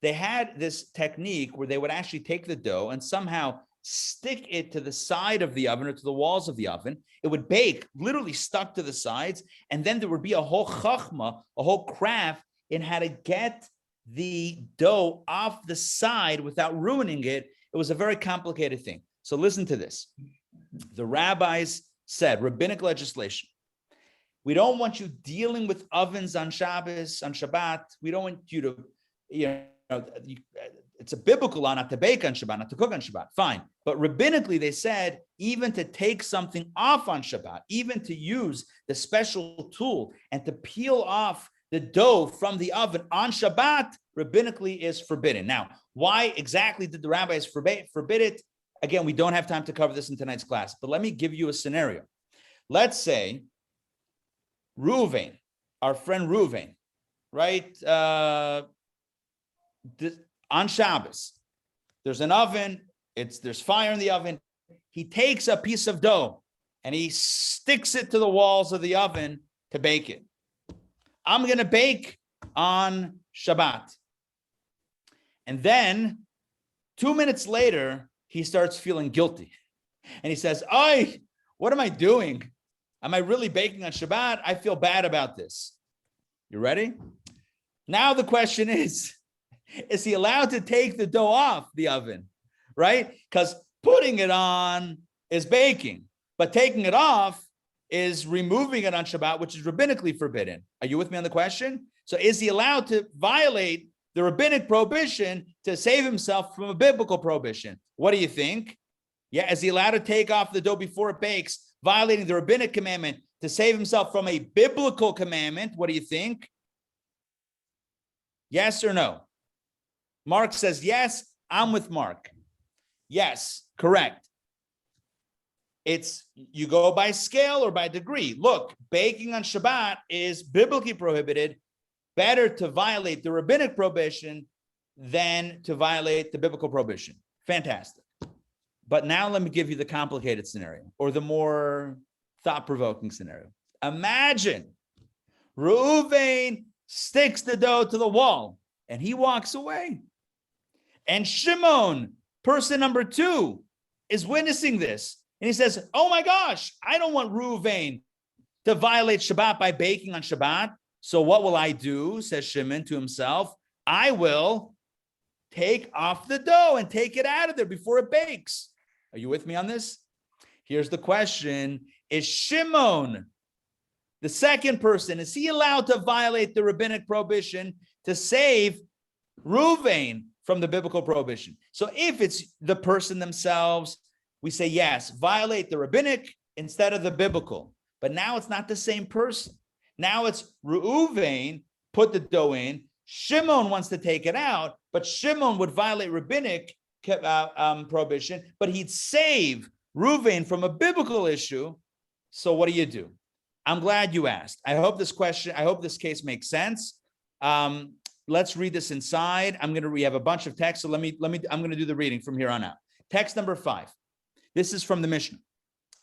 They had this technique where they would actually take the dough and somehow stick it to the side of the oven or to the walls of the oven. It would bake literally stuck to the sides. And then there would be a whole chachma, a whole craft in how to get the dough off the side without ruining it. It was a very complicated thing. So listen to this. The rabbis said, rabbinic legislation, we don't want you dealing with ovens on Shabbos, on Shabbat. We don't want you to, it's a biblical law not to bake on Shabbat, not to cook on Shabbat. Fine. But rabbinically, they said, even to take something off on Shabbat, even to use the special tool and to peel off the dough from the oven on Shabbat, rabbinically is forbidden. Now, why exactly did the rabbis forbid it? Again, we don't have time to cover this in tonight's class, but let me give you a scenario. Let's say Reuven, our friend Reuven, right? On Shabbos, there's an oven, there's fire in the oven. He takes a piece of dough and he sticks it to the walls of the oven to bake it. I'm going to bake on Shabbat. And then 2 minutes later, he starts feeling guilty. And he says, "Oy, what am I doing? Am I really baking on Shabbat? I feel bad about this." You ready? Now the question is he allowed to take the dough off the oven, right? Because putting it on is baking, but taking it off is removing it on Shabbat, which is rabbinically forbidden. Are you with me on the question? So is he allowed to violate the rabbinic prohibition to save himself from a biblical prohibition? What do you think? Yeah, is he allowed to take off the dough before it bakes, violating the rabbinic commandment to save himself from a biblical commandment? What do you think? Yes or no? Mark says yes. I'm with Mark. Yes, correct. It's you go by scale or by degree. Look, baking on Shabbat is biblically prohibited. Better to violate the rabbinic prohibition than to violate the biblical prohibition. Fantastic. But now let me give you the complicated scenario or the more thought-provoking scenario. Imagine Reuven sticks the dough to the wall and he walks away. And Shimon, person number 2, is witnessing this. And he says, "Oh my gosh, I don't want Reuven to violate Shabbat by baking on Shabbat. So what will I do?" says Shimon to himself. "I will take off the dough and take it out of there before it bakes." Are you with me on this? Here's the question. Is Shimon, the second person, is he allowed to violate the rabbinic prohibition to save Reuven from the biblical prohibition? So if it's the person themselves, we say yes, violate the rabbinic instead of the biblical. But now it's not the same person. Now it's Reuven put the dough in. Shimon wants to take it out, but Shimon would violate rabbinic prohibition, but he'd save Reuven from a biblical issue. So what do? I'm glad you asked. I hope this case makes sense. Let's read this inside. We have a bunch of text. So I'm going to do the reading from here on out. Text number 5. This is from the Mishnah.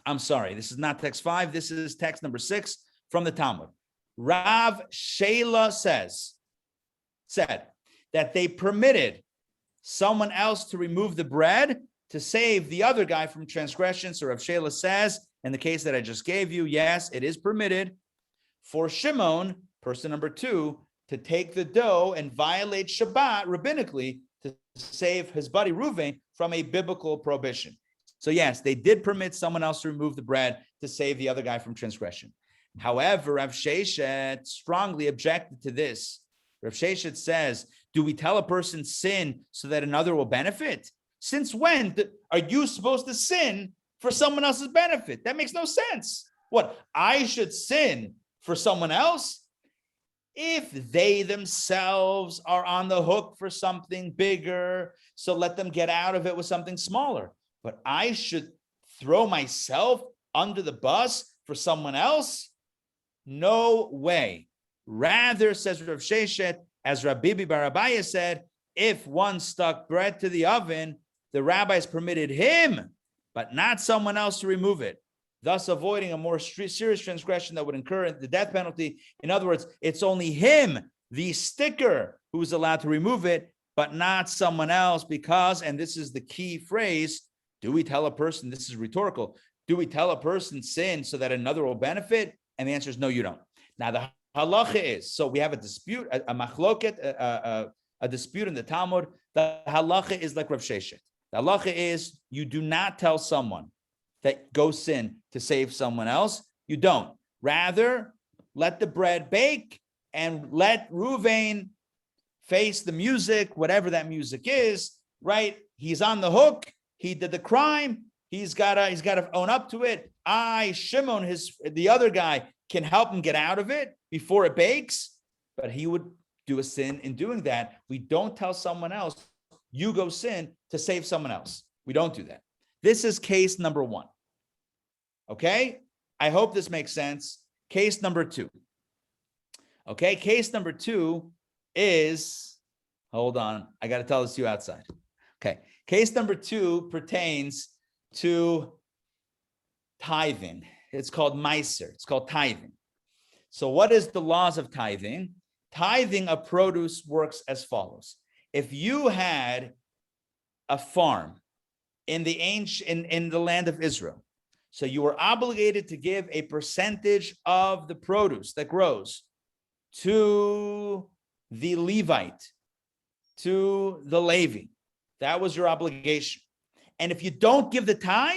I'm sorry. This is not text 5. This is text number 6 from the Talmud. Rav Shela said that they permitted someone else to remove the bread to save the other guy from transgression. So Rav Shela says, in the case that I just gave you, yes, it is permitted for Shimon, person number 2, to take the dough and violate Shabbat rabbinically to save his buddy Reuven from a biblical prohibition. So yes, they did permit someone else to remove the bread to save the other guy from transgression. However, Rav Sheshet strongly objected to this. Rav Sheshet says, do we tell a person sin so that another will benefit? Since when are you supposed to sin for someone else's benefit? That makes no sense. What, I should sin for someone else? If they themselves are on the hook for something bigger, so let them get out of it with something smaller. But I should throw myself under the bus for someone else? No way. Rather, says Rav Sheshet, as Rabbi Bar Abaye said, if one stuck bread to the oven, the rabbis permitted him, but not someone else to remove it, thus avoiding a more serious transgression that would incur the death penalty. In other words, it's only him, the sticker, who is allowed to remove it, but not someone else, because, and this is the key phrase, do we tell a person, this is rhetorical, do we tell a person sin so that another will benefit? And the answer is no, you don't. Now the halacha is, so we have a dispute, a machloket, a dispute in the Talmud. The halacha is like Rav Sheshet. The halacha is you do not tell someone that go sin to save someone else. You don't. Rather, let the bread bake and let Reuven face the music, whatever that music is, right? He's on the hook. He did the crime. He's got to own up to it. Shimon, the other guy, can help him get out of it before it bakes, but he would do a sin in doing that. We don't tell someone else, you go sin to save someone else. We don't do that. This is case number one. Okay? I hope this makes sense. Case number two. Okay, case number two is, hold on, I got to tell this to you outside. Okay, case number two pertains to tithing. It's called meiser. It's called tithing. So what is the laws of tithing? Tithing of produce works as follows. If you had a farm in the land of Israel, so you were obligated to give a percentage of the produce that grows to the Levite, to the Levi. That was your obligation. And if you don't give the tithe,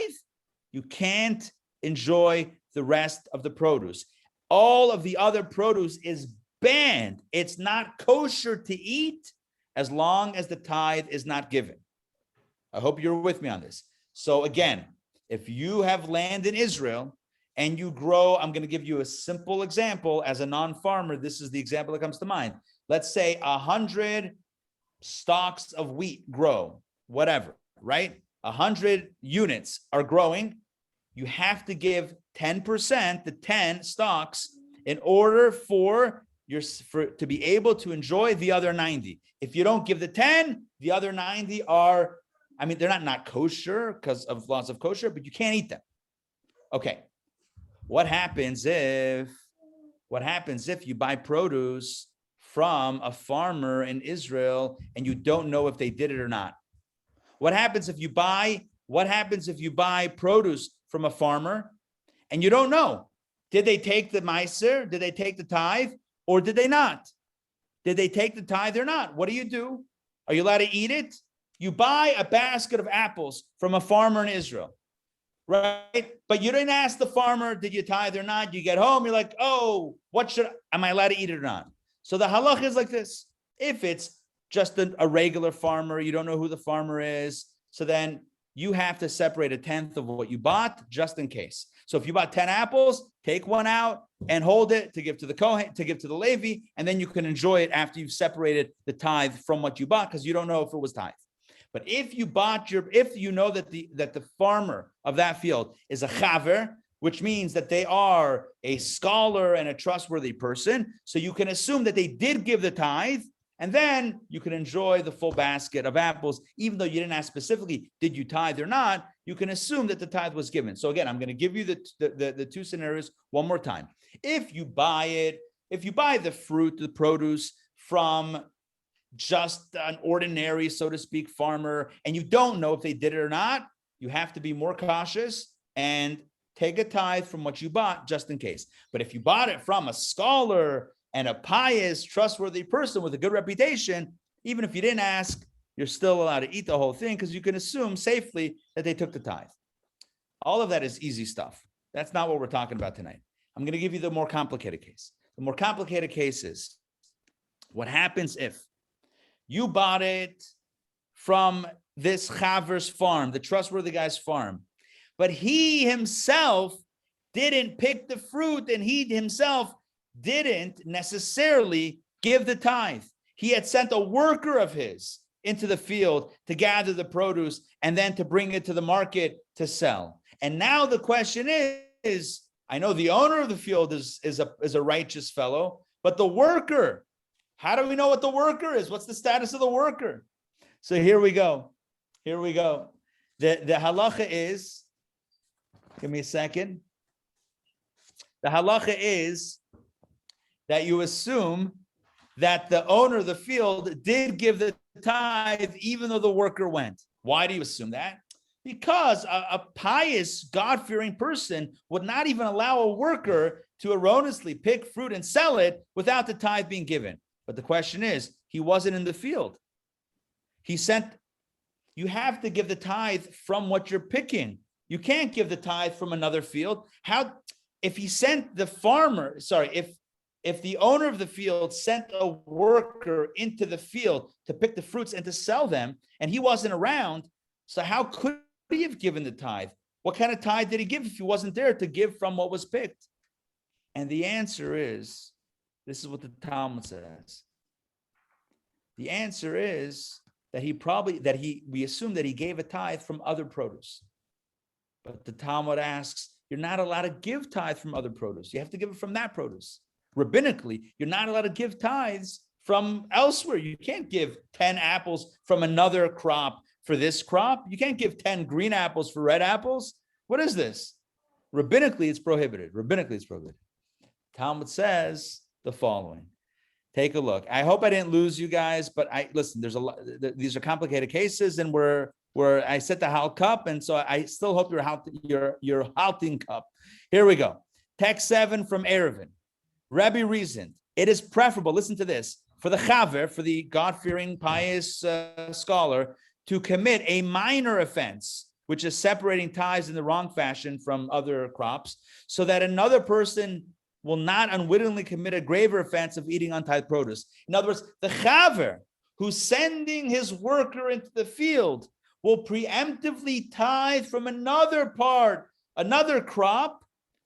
you can't enjoy the rest of the produce. All of the other produce is banned. It's not kosher to eat as long as the tithe is not given. I hope you're with me on this. So again, if you have land in Israel and you grow, I'm going to give you a simple example. As a non-farmer, this is the example that comes to mind. Let's say 100 stalks of wheat grow, whatever, right? 100 units are growing. You have to give 10%, the 10 stalks, in order for to be able to enjoy the other 90. If you don't give the 10, the other 90 are, I mean, they're not kosher because of laws of kosher, but you can't eat them. Okay. What happens if you buy produce from a farmer in Israel and you don't know if they did it or not? What happens if you buy produce from a farmer and you don't know? Did they take the meiser? Did they take the tithe? Or did they not? Did they take the tithe or not? What do? Are you allowed to eat it? You buy a basket of apples from a farmer in Israel, right? But you didn't ask the farmer, did you tithe or not? You get home, you're like, oh, am I allowed to eat it or not? So the halach is like this. If it's just a regular farmer, you don't know who the farmer is, so then you have to separate 1/10 of what you bought just in case. So if you bought 10 apples, take one out and hold it to give to the Kohen, to give to the Levi, and then you can enjoy it after you've separated the tithe from what you bought, because you don't know if it was tithe. But if you know that the farmer of that field is a chaver, which means that they are a scholar and a trustworthy person, so you can assume that they did give the tithe, and then you can enjoy the full basket of apples, even though you didn't ask specifically, did you tithe or not? You can assume that the tithe was given. So again, I'm going to give you the two scenarios one more time. If you buy the fruit, the produce from just an ordinary, so to speak, farmer, and you don't know if they did it or not, you have to be more cautious and take a tithe from what you bought just in case. But if you bought it from a scholar, And a pious, trustworthy person with a good reputation, even if you didn't ask, you're still allowed to eat the whole thing because you can assume safely that they took the tithe. All of that is easy stuff. That's not what we're talking about tonight. I'm going to give you the more complicated case. The more complicated case is what happens if you bought it from this chaver's farm, the trustworthy guy's farm, but he himself didn't pick the fruit and he himself didn't necessarily give the tithe. He had sent a worker of his into the field to gather the produce and then to bring it to the market to sell. And now the question is, I know the owner of the field is a righteous fellow, but the worker, how do we know what the worker is? What's the status of the worker? So here we go. Here we go. The halacha is, give me a second. The halacha is that you assume that the owner of the field did give the tithe even though the worker went. Why do you assume that? Because a pious, God-fearing person would not even allow a worker to erroneously pick fruit and sell it without the tithe being given. But the question is, he wasn't in the field. You have to give the tithe from what you're picking. You can't give the tithe from another field. If he sent the farmer, if the owner of the field sent a worker into the field to pick the fruits and to sell them, and he wasn't around, so how could he have given the tithe? What kind of tithe did he give if he wasn't there to give from what was picked? And the answer is, this is what the Talmud says. The answer is that we assume that he gave a tithe from other produce. But the Talmud asks, you're not allowed to give tithe from other produce. You have to give it from that produce. Rabbinically, you're not allowed to give tithes from elsewhere. You can't give 10 apples from another crop for this crop. You can't give 10 green apples for red apples. What is this? Rabbinically, it's prohibited. Rabbinically, it's prohibited. Talmud says the following. Take a look. I hope I didn't lose you guys, but listen, there's a lot. These are complicated cases, and I set the hal cup, and so I still hope you're halting cup. Here we go. Text 7 from Erevin. Rabbi reasoned, it is preferable, listen to this, for the chaver, for the God-fearing, pious scholar, to commit a minor offense, which is separating tithes in the wrong fashion from other crops, so that another person will not unwittingly commit a graver offense of eating untithed produce. In other words, the chaver who's sending his worker into the field will preemptively tithe from another crop.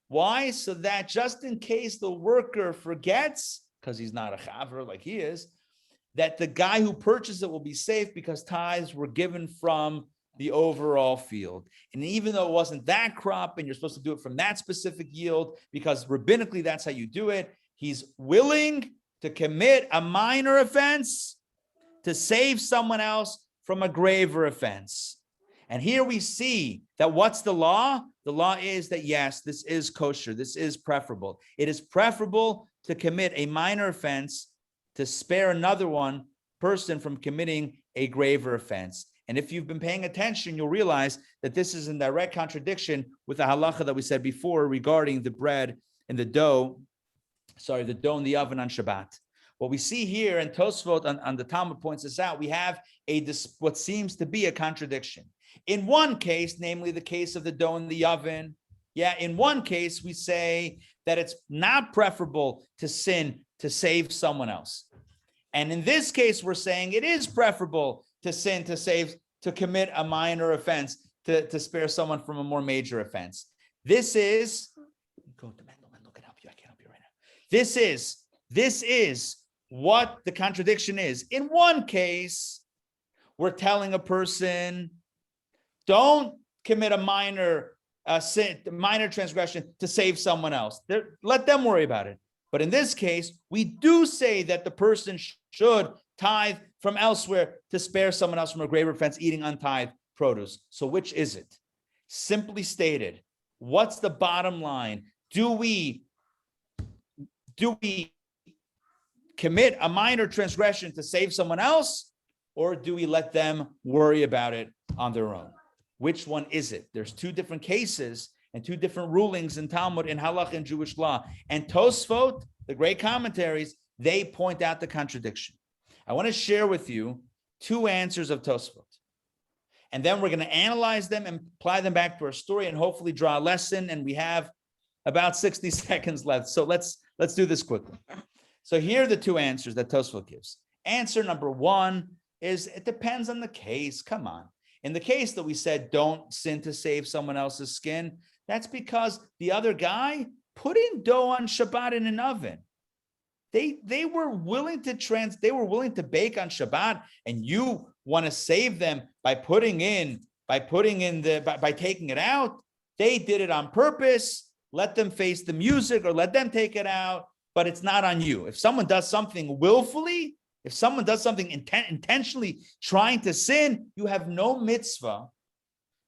Why? So that just in case the worker forgets, because he's not a chaver like he is, that the guy who purchased it will be safe because tithes were given from the overall field. And even though it wasn't that crop and you're supposed to do it from that specific yield, because rabbinically that's how you do it, he's willing to commit a minor offense to save someone else from a graver offense. And here we see that what's the law? The law is that, yes, this is kosher. This is preferable. It is preferable to commit a minor offense to spare another person from committing a graver offense. And if you've been paying attention, you'll realize that this is in direct contradiction with the halacha that we said before regarding the bread and the dough in the oven on Shabbat. What we see here, and Tosfot on the Talmud points this out, we have what seems to be a contradiction. In one case, namely the case of the dough in the oven, in one case, we say that it's not preferable to sin to save someone else. And in this case, we're saying it is preferable to sin to commit a minor offense to spare someone from a more major offense. This is, go to Mendel can help you. I can't help you right now. This is what the contradiction is. In one case, we're telling a person, don't commit a minor transgression to save someone else. Let them worry about it. But in this case, we do say that the person should tithe from elsewhere to spare someone else from a graver offense eating untithed produce. So which is it? Simply stated, what's the bottom line? Do we commit a minor transgression to save someone else, or do we let them worry about it on their own? Which one is it? There's two different cases and two different rulings in Talmud, in Halach, and Jewish law. And Tosfot the great commentaries, they point out the contradiction. I want to share with you two answers of Tosfot. And then we're going to analyze them and apply them back to our story and hopefully draw a lesson. And we have about 60 seconds left. So let's do this quickly. So here are the two answers that Tosfot gives. Answer number one is it depends on the case. Come on. In the case that we said don't sin to save someone else's skin, that's because the other guy put in dough on Shabbat in an oven. They were willing to bake on Shabbat, and you want to save them by taking it out. They did it on purpose. Let them face the music or let them take it out, but it's not on you. If someone does something willfully, if someone does something intentionally trying to sin, you have no mitzvah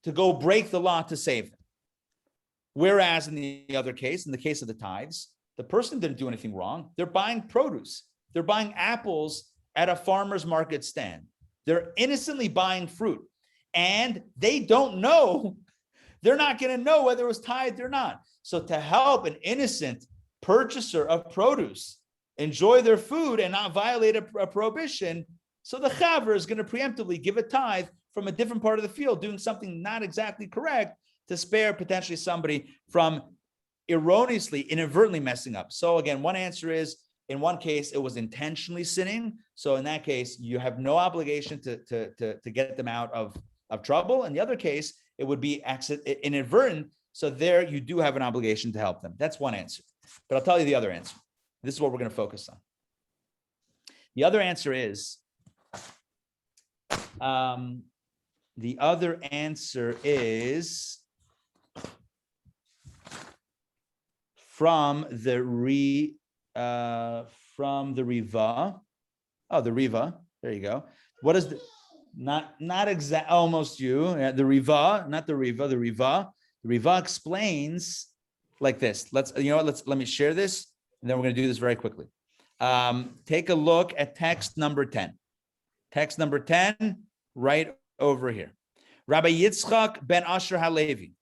to go break the law to save them. Whereas in the other case, in the case of the tithes, the person didn't do anything wrong. They're buying produce. They're buying apples at a farmer's market stand. They're innocently buying fruit. And they don't know, they're not going to know whether it was tithed or not. So to help an innocent purchaser of produce enjoy their food and not violate a prohibition, so the chaver is going to preemptively give a tithe from a different part of the field, doing something not exactly correct to spare potentially somebody from erroneously, inadvertently messing up. So again, one answer is, in one case, it was intentionally sinning. So in that case, you have no obligation to get them out of trouble. In the other case, it would be inadvertent. So there you do have an obligation to help them. That's one answer. But I'll tell you the other answer. This is what we're going to focus on. The other answer is, from the Riva. Oh, the Riva. There you go. What is the not exact? Almost you. The Riva, not the Riva. The Riva. The Riva explains like this. Let me share this, and then we're going to do this very quickly. Take a look at text number 10. Text number 10, right over here. Rabbi Yitzchak ben Asher Halevi,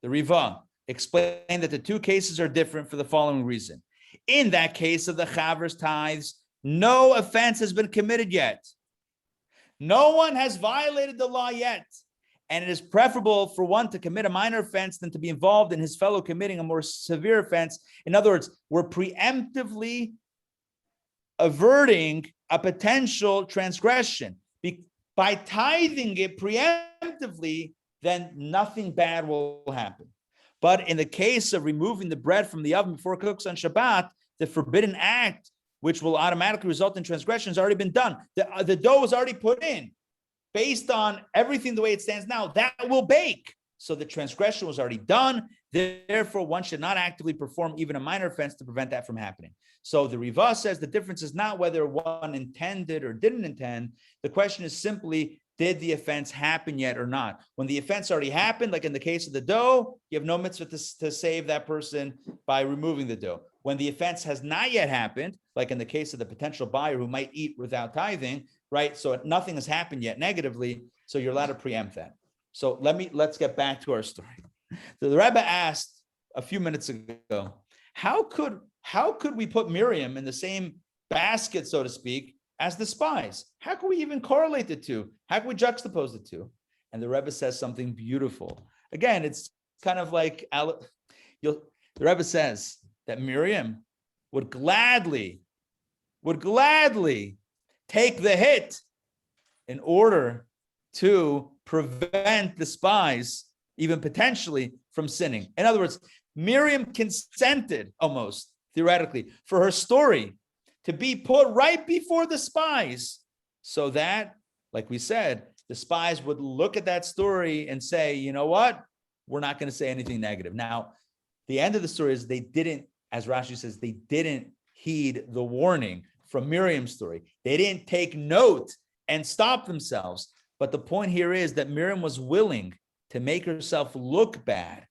the Riva, explained that the two cases are different for the following reason. In that case of the chaver's tithes, no offense has been committed yet. No one has violated the law yet. And it is preferable for one to commit a minor offense than to be involved in his fellow committing a more severe offense. In other words, we're preemptively averting a potential transgression. By tithing it preemptively, then nothing bad will happen. But in the case of removing the bread from the oven before it cooks on Shabbat, the forbidden act, which will automatically result in transgression, has already been done. The dough is already put in. Based on everything the way it stands now, that will bake. So the transgression was already done. Therefore, one should not actively perform even a minor offense to prevent that from happening. So the Riva says the difference is not whether one intended or didn't intend. The question is simply, did the offense happen yet or not? When the offense already happened, like in the case of the dough, you have no mitzvah to save that person by removing the dough. When the offense has not yet happened, like in the case of the potential buyer who might eat without tithing, right? So nothing has happened yet negatively, so you're allowed to preempt that. So let's get back to our story. So the Rabbi asked a few minutes ago, how could we put Miriam in the same basket, so to speak, as the spies? How can we even correlate the two? How can we juxtapose the two? And the Rebbe says something beautiful. Again, it's kind of like the Rebbe says that Miriam would gladly take the hit in order to prevent the spies, even potentially, from sinning. In other words, Miriam consented almost theoretically for her story to be put right before the spies, so that, like we said, the spies would look at that story and say, you know what? We're not going to say anything negative. Now, the end of the story is they didn't, as Rashi says, they didn't heed the warning from Miriam's story. They didn't take note and stop themselves. But the point here is that Miriam was willing to make herself look bad,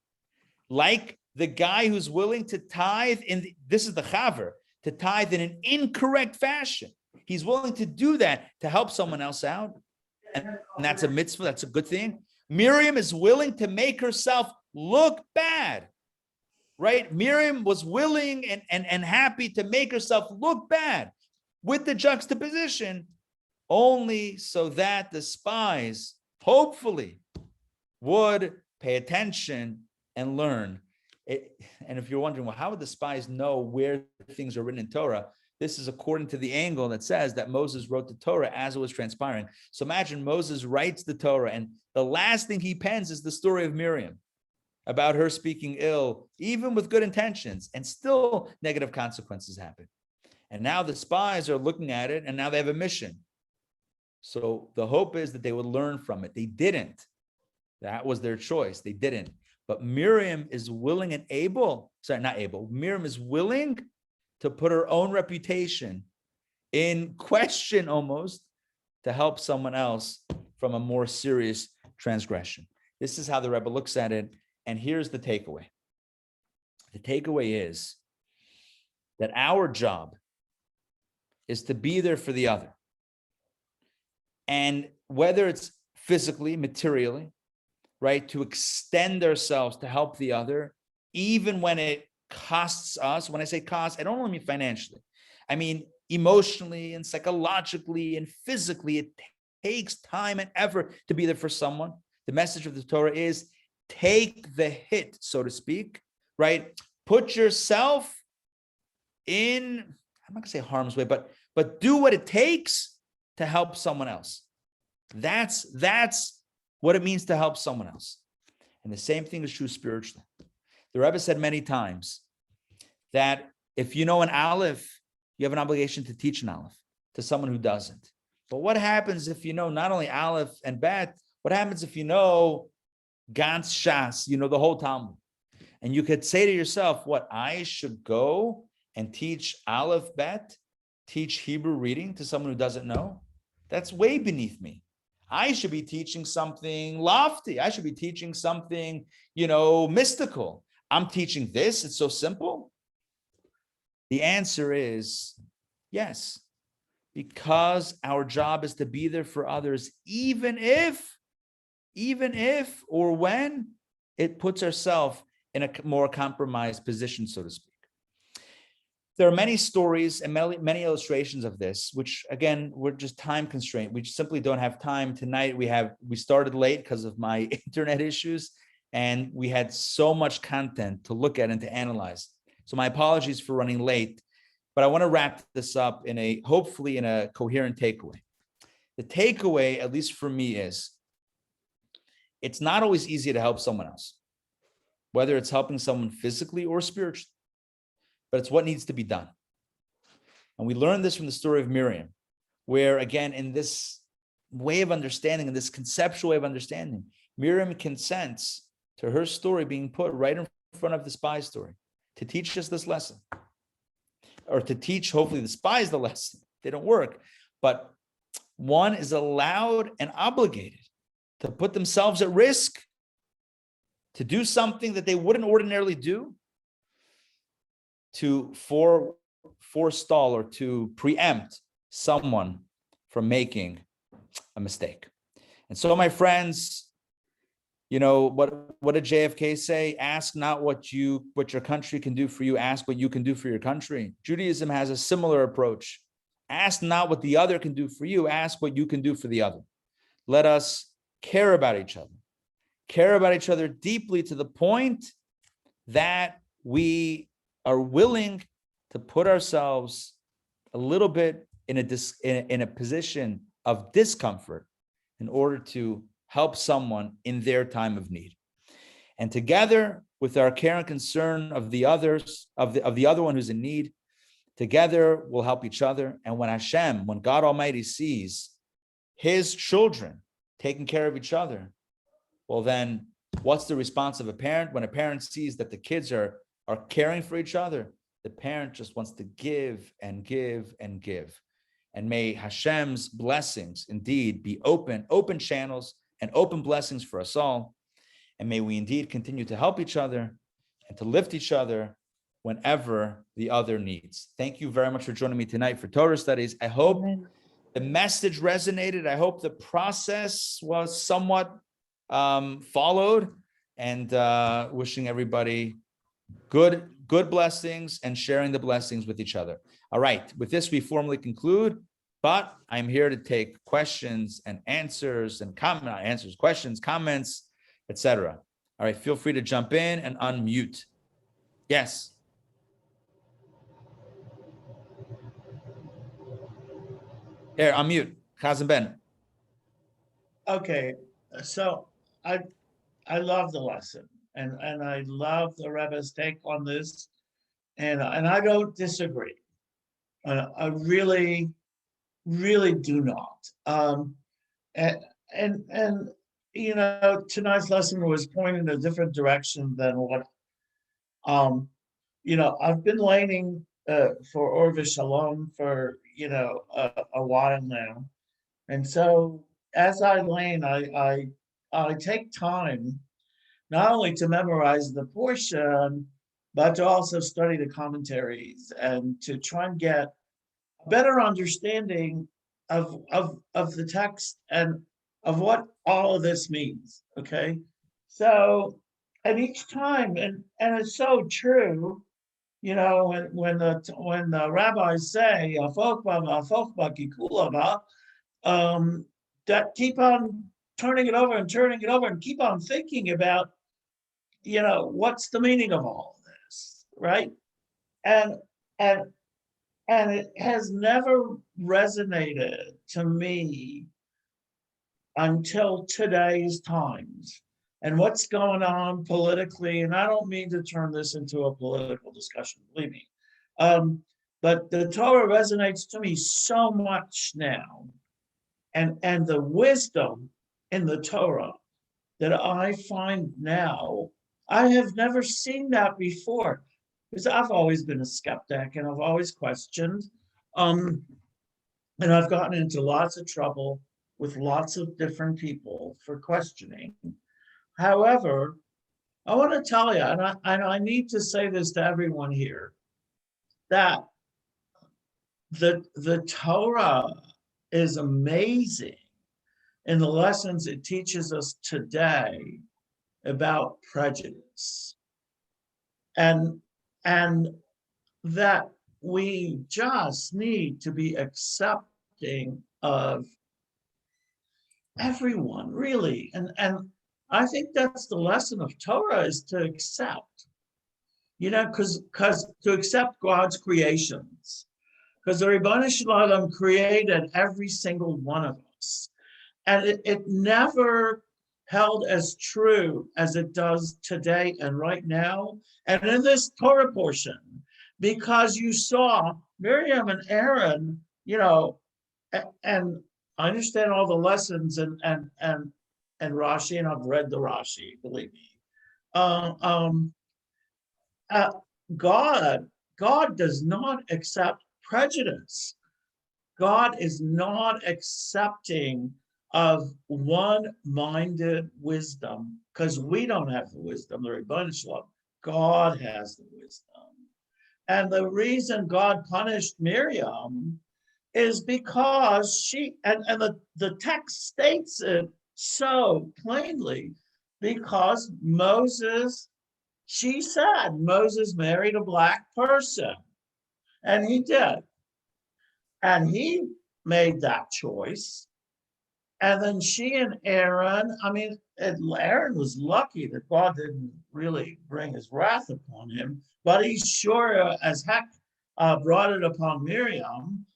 like the guy who's willing to tithe this is the chaver, to tithe in an incorrect fashion. He's willing to do that to help someone else out. And that's a mitzvah, that's a good thing. Miriam is willing to make herself look bad, right? Miriam was willing and happy to make herself look bad with the juxtaposition, only so that the spies hopefully would pay attention and learn. And if you're wondering, well, how would the spies know where things are written in Torah? This is according to the angle that says that Moses wrote the Torah as it was transpiring. So imagine Moses writes the Torah, and the last thing he pens is the story of Miriam, about her speaking ill, even with good intentions, and still negative consequences happen. And now the spies are looking at it, and now they have a mission. So the hope is that they would learn from it. They didn't. That was their choice. They didn't. But Miriam is willing and able, Miriam is willing to put her own reputation in question almost to help someone else from a more serious transgression. This is how the Rebbe looks at it. And here's the takeaway. The takeaway is that our job is to be there for the other. And whether it's physically, materially, right, to extend ourselves to help the other, even when it costs us. When I say cost, I don't only mean financially. I mean emotionally and psychologically and physically. It takes time and effort to be there for someone. The message of the Torah is take the hit, so to speak, right? Put yourself in, I'm not gonna say harm's way, but do what it takes to help someone else. That's what it means to help someone else. And the same thing is true spiritually. The Rebbe said many times that if you know an aleph, you have an obligation to teach an aleph to someone who doesn't. But what happens if you know not only aleph and bet, what happens if you know Gans Shas, you know the whole Talmud? And you could say to yourself, what, I should go and teach aleph bet, teach Hebrew reading to someone who doesn't know? That's way beneath me. I should be teaching something lofty. I should be teaching something, mystical. I'm teaching this. It's so simple. The answer is yes, because our job is to be there for others, even if or when it puts ourselves in a more compromised position, so to speak. There are many stories and many illustrations of this, which again, we're just time constrained. We simply don't have time tonight. We started late because of my internet issues, and we had so much content to look at and to analyze. So my apologies for running late, but I want to wrap this up hopefully in a coherent takeaway. The takeaway, at least for me, is it's not always easy to help someone else, whether it's helping someone physically or spiritually. But it's what needs to be done. And we learned this from the story of Miriam, where again, in this way of understanding, in this conceptual way of understanding, Miriam consents to her story being put right in front of the spy story to teach us this lesson, or to teach, hopefully, the spies the lesson. They don't work, but one is allowed and obligated to put themselves at risk to do something that they wouldn't ordinarily do, to forestall or to preempt someone from making a mistake. And so, my friends, what did JFK say? Ask not what your country can do for you, ask what you can do for your country. Judaism has a similar approach. Ask not what the other can do for you, ask what you can do for the other. Let us care about each other deeply, to the point that we are willing to put ourselves a little bit in a position of discomfort in order to help someone in their time of need. And together with our care and concern of the others, of the other one who's in need, together we'll help each other. And when God Almighty sees his children taking care of each other, well, then what's the response of a parent? When a parent sees that the kids are caring for each other, the parent just wants to give and give and give. And may Hashem's blessings indeed be open channels and open blessings for us all. And may we indeed continue to help each other and to lift each other whenever the other needs. Thank you very much for joining me tonight for Torah studies. I hope the message resonated. I hope the process was somewhat followed, and wishing everybody good blessings and sharing the blessings with each other. All right, with this, we formally conclude, but I'm here to take questions and answers and questions, comments, etc. All right, feel free to jump in and unmute. Yes. Here, unmute. Chazan Ben. Okay, so I love the lesson, and I love the Rebbe's take on this, and I don't disagree. I really do not. And you know, tonight's lesson was pointing in a different direction than what you know, I've been laning for Orva Shalom for a while now, and so as I lane, I take time not only to memorize the portion, but to also study the commentaries and to try and get a better understanding of the text and of what all of this means. Okay, so and each time, and it's so true, you know, when the rabbis say that keep on turning it over and keep on thinking about, you know, what's the meaning of all of this, right? And it has never resonated to me until today's times and what's going on politically. And I don't mean to turn this into a political discussion, believe me. But the Torah resonates to me so much now. And the wisdom in the Torah that I find now, I have never seen that before, because I've always been a skeptic and I've always questioned. And I've gotten into lots of trouble with lots of different people for questioning. However, I want to tell you, and I need to say this to everyone here, that the Torah is amazing in the lessons it teaches us today about prejudice, and that we just need to be accepting of everyone, really. And I think that's the lesson of Torah, is to accept, you know, because to accept God's creations, because the Ribono Shel Olam created every single one of us. And it never held as true as it does today and right now. And in this Torah portion, because you saw Miriam and Aaron, you know, and I understand all the lessons and Rashi, and I've read the Rashi, believe me. God does not accept prejudice. God is not accepting of one-minded wisdom, because we don't have the wisdom, the Ribono Shel Olam. God has the wisdom. And the reason God punished Miriam is because she, and the text states it so plainly, because Moses, she said, Moses married a black person. And he did. And he made that choice. And then she and Aaron, I mean, Aaron was lucky that God didn't really bring his wrath upon him, but he sure as heck brought it upon Miriam,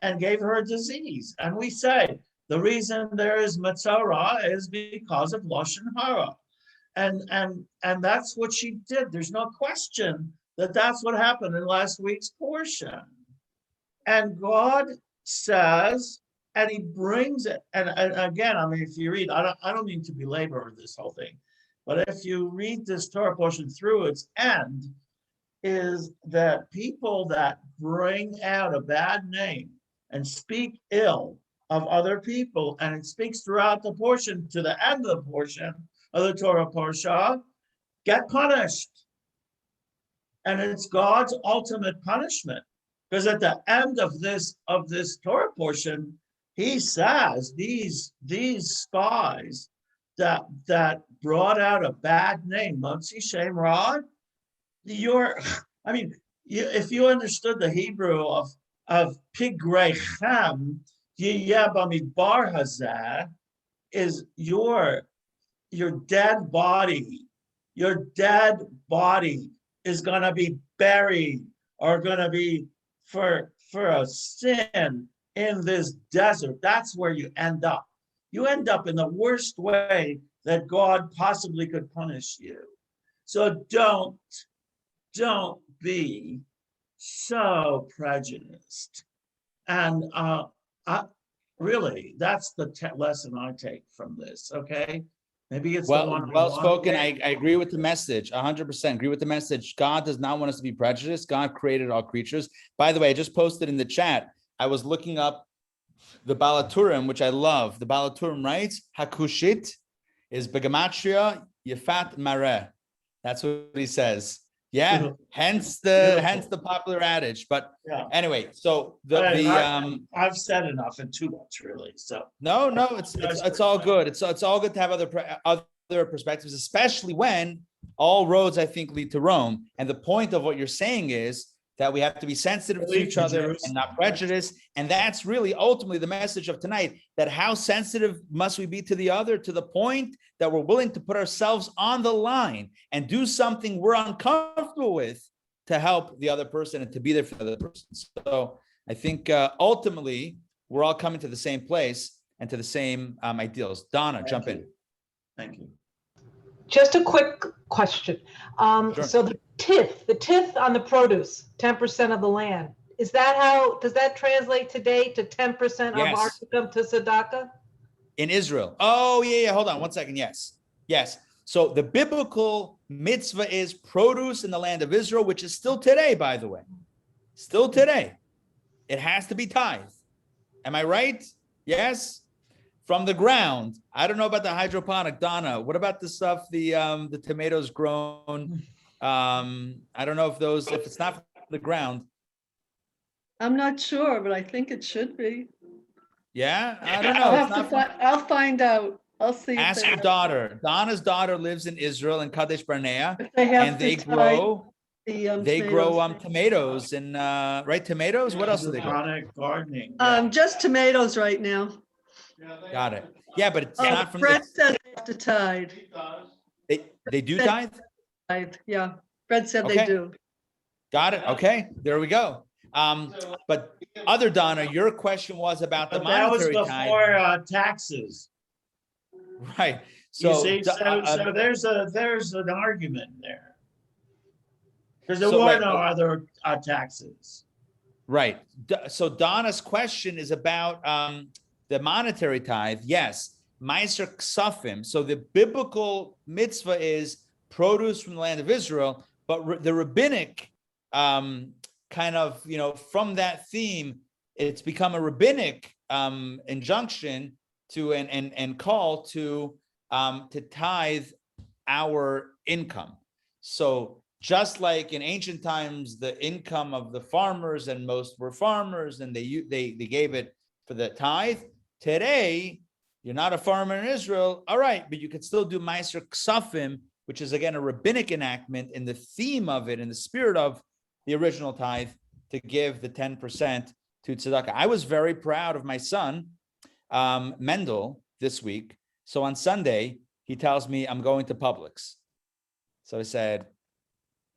and gave her a disease. And we say the reason there is Metzorah is because of Lashon Hara. And that's what she did. There's no question that that's what happened in last week's portion. And God says, and he brings it, and again, I mean, if you read, I don't mean to belabor this whole thing, but if you read this Torah portion through its end, is that people that bring out a bad name and speak ill of other people, and it speaks throughout the portion to the end of the portion of the Torah Parsha, get punished. And it's God's ultimate punishment, because at the end of this Torah portion, he says these spies that brought out a bad name, Motzi Shem Rod, if you understood the Hebrew of Pigrechem, Yiyeh Bamidbar Hazeh, is your dead body. Your dead body is going to be buried or going to be for a sin in this desert. That's where you end up. You end up in the worst way that God possibly could punish you. So don't be so prejudiced. And really, that's the lesson I take from this, okay? Maybe it's well spoken. I agree with the message. 100% agree with the message. God does not want us to be prejudiced. God created all creatures. By the way, I just posted in the chat. I was looking up the Balaturim, which I love. The Balaturim writes, Hakushit is Begamatria Yefat Mareh. That's what he says. Yeah, hence the popular adage. But anyway, so I've said enough and too much, really. So no, it's all good. It's all good to have other perspectives, especially when all roads, I think, lead to Rome. And the point of what you're saying is that we have to be sensitive to each other and not prejudiced. And that's really ultimately the message of tonight, that how sensitive must we be to the other, to the point that we're willing to put ourselves on the line and do something we're uncomfortable with to help the other person and to be there for the other person. So I think ultimately we're all coming to the same place and to the same ideals. Donna, jump in. Thank you. Just a quick question. Sure. So the tithe on the produce, 10% of the land, does that translate today to 10% of our income to tzedakah? In Israel. Oh, yeah. Hold on 1 second. Yes. So the biblical mitzvah is produce in the land of Israel, which is still today, by the way. Still today. It has to be tithed. Am I right? Yes. From the ground. I don't know about the hydroponic, Donna. What about the stuff, the tomatoes grown? I don't know if it's not from the ground. I'm not sure, but I think it should be. Yeah, I don't know. I'll find out. I'll see. Ask your daughter. Donna's daughter lives in Israel in Kadesh Barnea, and they grow tomatoes and right, tomatoes. What else do they grow? Gardening. Just tomatoes right now. Got it. Yeah, but it's not from. Fred said they have to tithe. They do tithe. Yeah, Fred said they do. Got it. Okay, there we go. But other Donna, your question was about the monetary tithe. That was before taxes. Right. So, so there's an argument there. Because there were no other taxes. Right. So Donna's question is about the monetary tithe. Yes, Meiser Ksafim. So the biblical mitzvah is produce from the land of Israel, but the rabbinic kind of, from that theme, it's become a rabbinic injunction to and call to tithe our income. So just like in ancient times, the income of the farmers, and most were farmers, and they gave it for the tithe. Today, you're not a farmer in Israel, all right, but you could still do Meiser Ksafim, which is again a rabbinic enactment in the theme of it, in the spirit of the original tithe, to give the 10% to tzedakah. I was very proud of my son, Mendel, this week. So on Sunday, he tells me I'm going to Publix. So I said,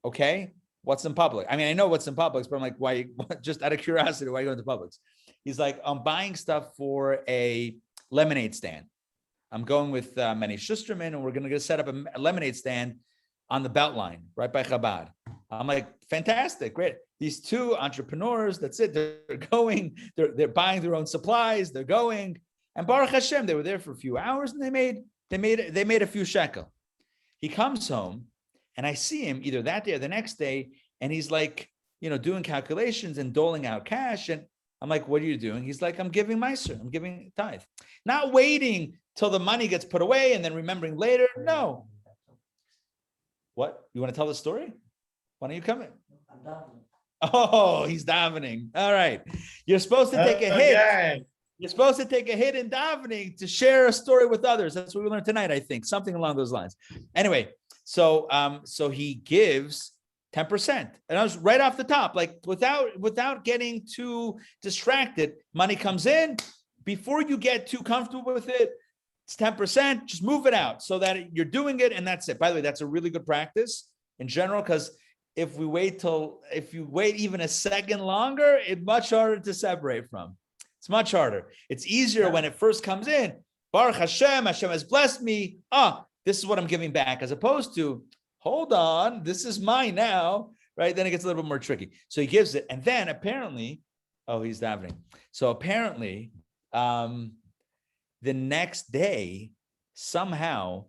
okay, what's in Publix? I mean, I know what's in Publix, but I'm like, why? Just out of curiosity, why are you going to Publix? He's like, I'm buying stuff for a lemonade stand. I'm going with Manny Schusterman, and we're going to set up a lemonade stand on the Beltline, right by Chabad. I'm like, fantastic, great. These two entrepreneurs, that's it. They're going, they're buying their own supplies, they're going. And Baruch Hashem, they were there for a few hours and they made a few shekel. He comes home and I see him either that day or the next day, and he's like, doing calculations and doling out cash. And I'm like, what are you doing? He's like, I'm giving Meiser, I'm giving tithe. Not waiting till the money gets put away and then remembering later. No. What? You want to tell the story? Why don't you come in? I'm davening. Oh, he's davening. All right. You're supposed to take a hit. You're supposed to take a hit in davening to share a story with others. That's what we learned tonight, I think, something along those lines. Anyway, so he gives 10%, and I was right off the top, like without getting too distracted. Money comes in before you get too comfortable with it. It's 10%. Just move it out so that you're doing it, and that's it. By the way, that's a really good practice in general, because if you wait even a second longer, it's much harder to separate from. It's much harder. It's easier when it first comes in. Baruch Hashem, Hashem has blessed me. This is what I'm giving back, as opposed to, hold on, this is mine now, right? Then it gets a little bit more tricky. So he gives it, and then apparently, he's davening. So apparently, the next day, somehow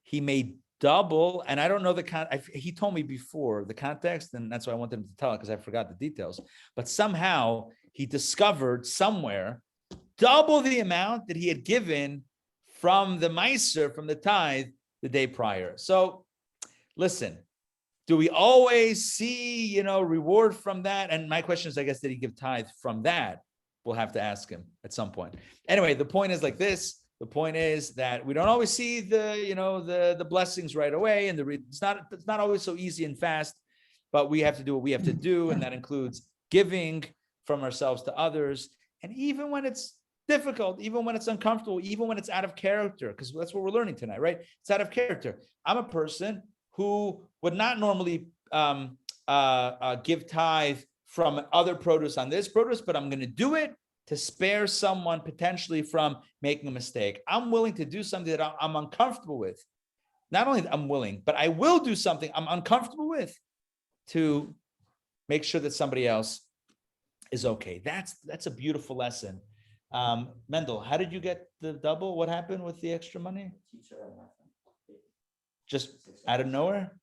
he made double, and I don't know he told me before the context, and that's why I wanted him to tell it, because I forgot the details. But somehow he discovered somewhere double the amount that he had given from the meiser, from the tithe, the day prior. So listen, do we always see, reward from that? And my question is, I guess, did he give tithe from that? We'll have to ask him at some point. Anyway, the point is like this. The point is that we don't always see the blessings right away, and it's not always so easy and fast, but we have to do what we have to do, and that includes giving from ourselves to others. And even when it's difficult, even when it's uncomfortable, even when it's out of character, because that's what we're learning tonight, right? It's out of character. I'm a person who would not normally give tithe from other produce on this produce, but I'm going to do it to spare someone potentially from making a mistake. I'm willing to do something that I'm uncomfortable with. Not only that I'm willing, but I will do something I'm uncomfortable with to make sure that somebody else is okay. That's a beautiful lesson. Mendel, how did you get the double? What happened with the extra money? Just out of nowhere?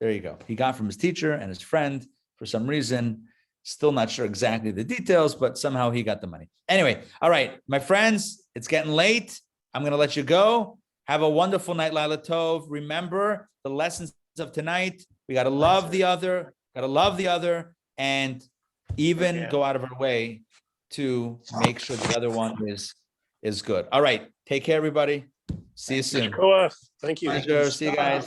There you go. He got from his teacher and his friend for some reason. Still not sure exactly the details, but somehow he got the money. Anyway, all right, my friends, it's getting late. I'm going to let you go. Have a wonderful night, Laila Tov. Remember the lessons of tonight. We got to love the other, and even go out of our way to make sure the other one is good. All right, take care, everybody. See you soon. Thank you. Pleasure. See you guys.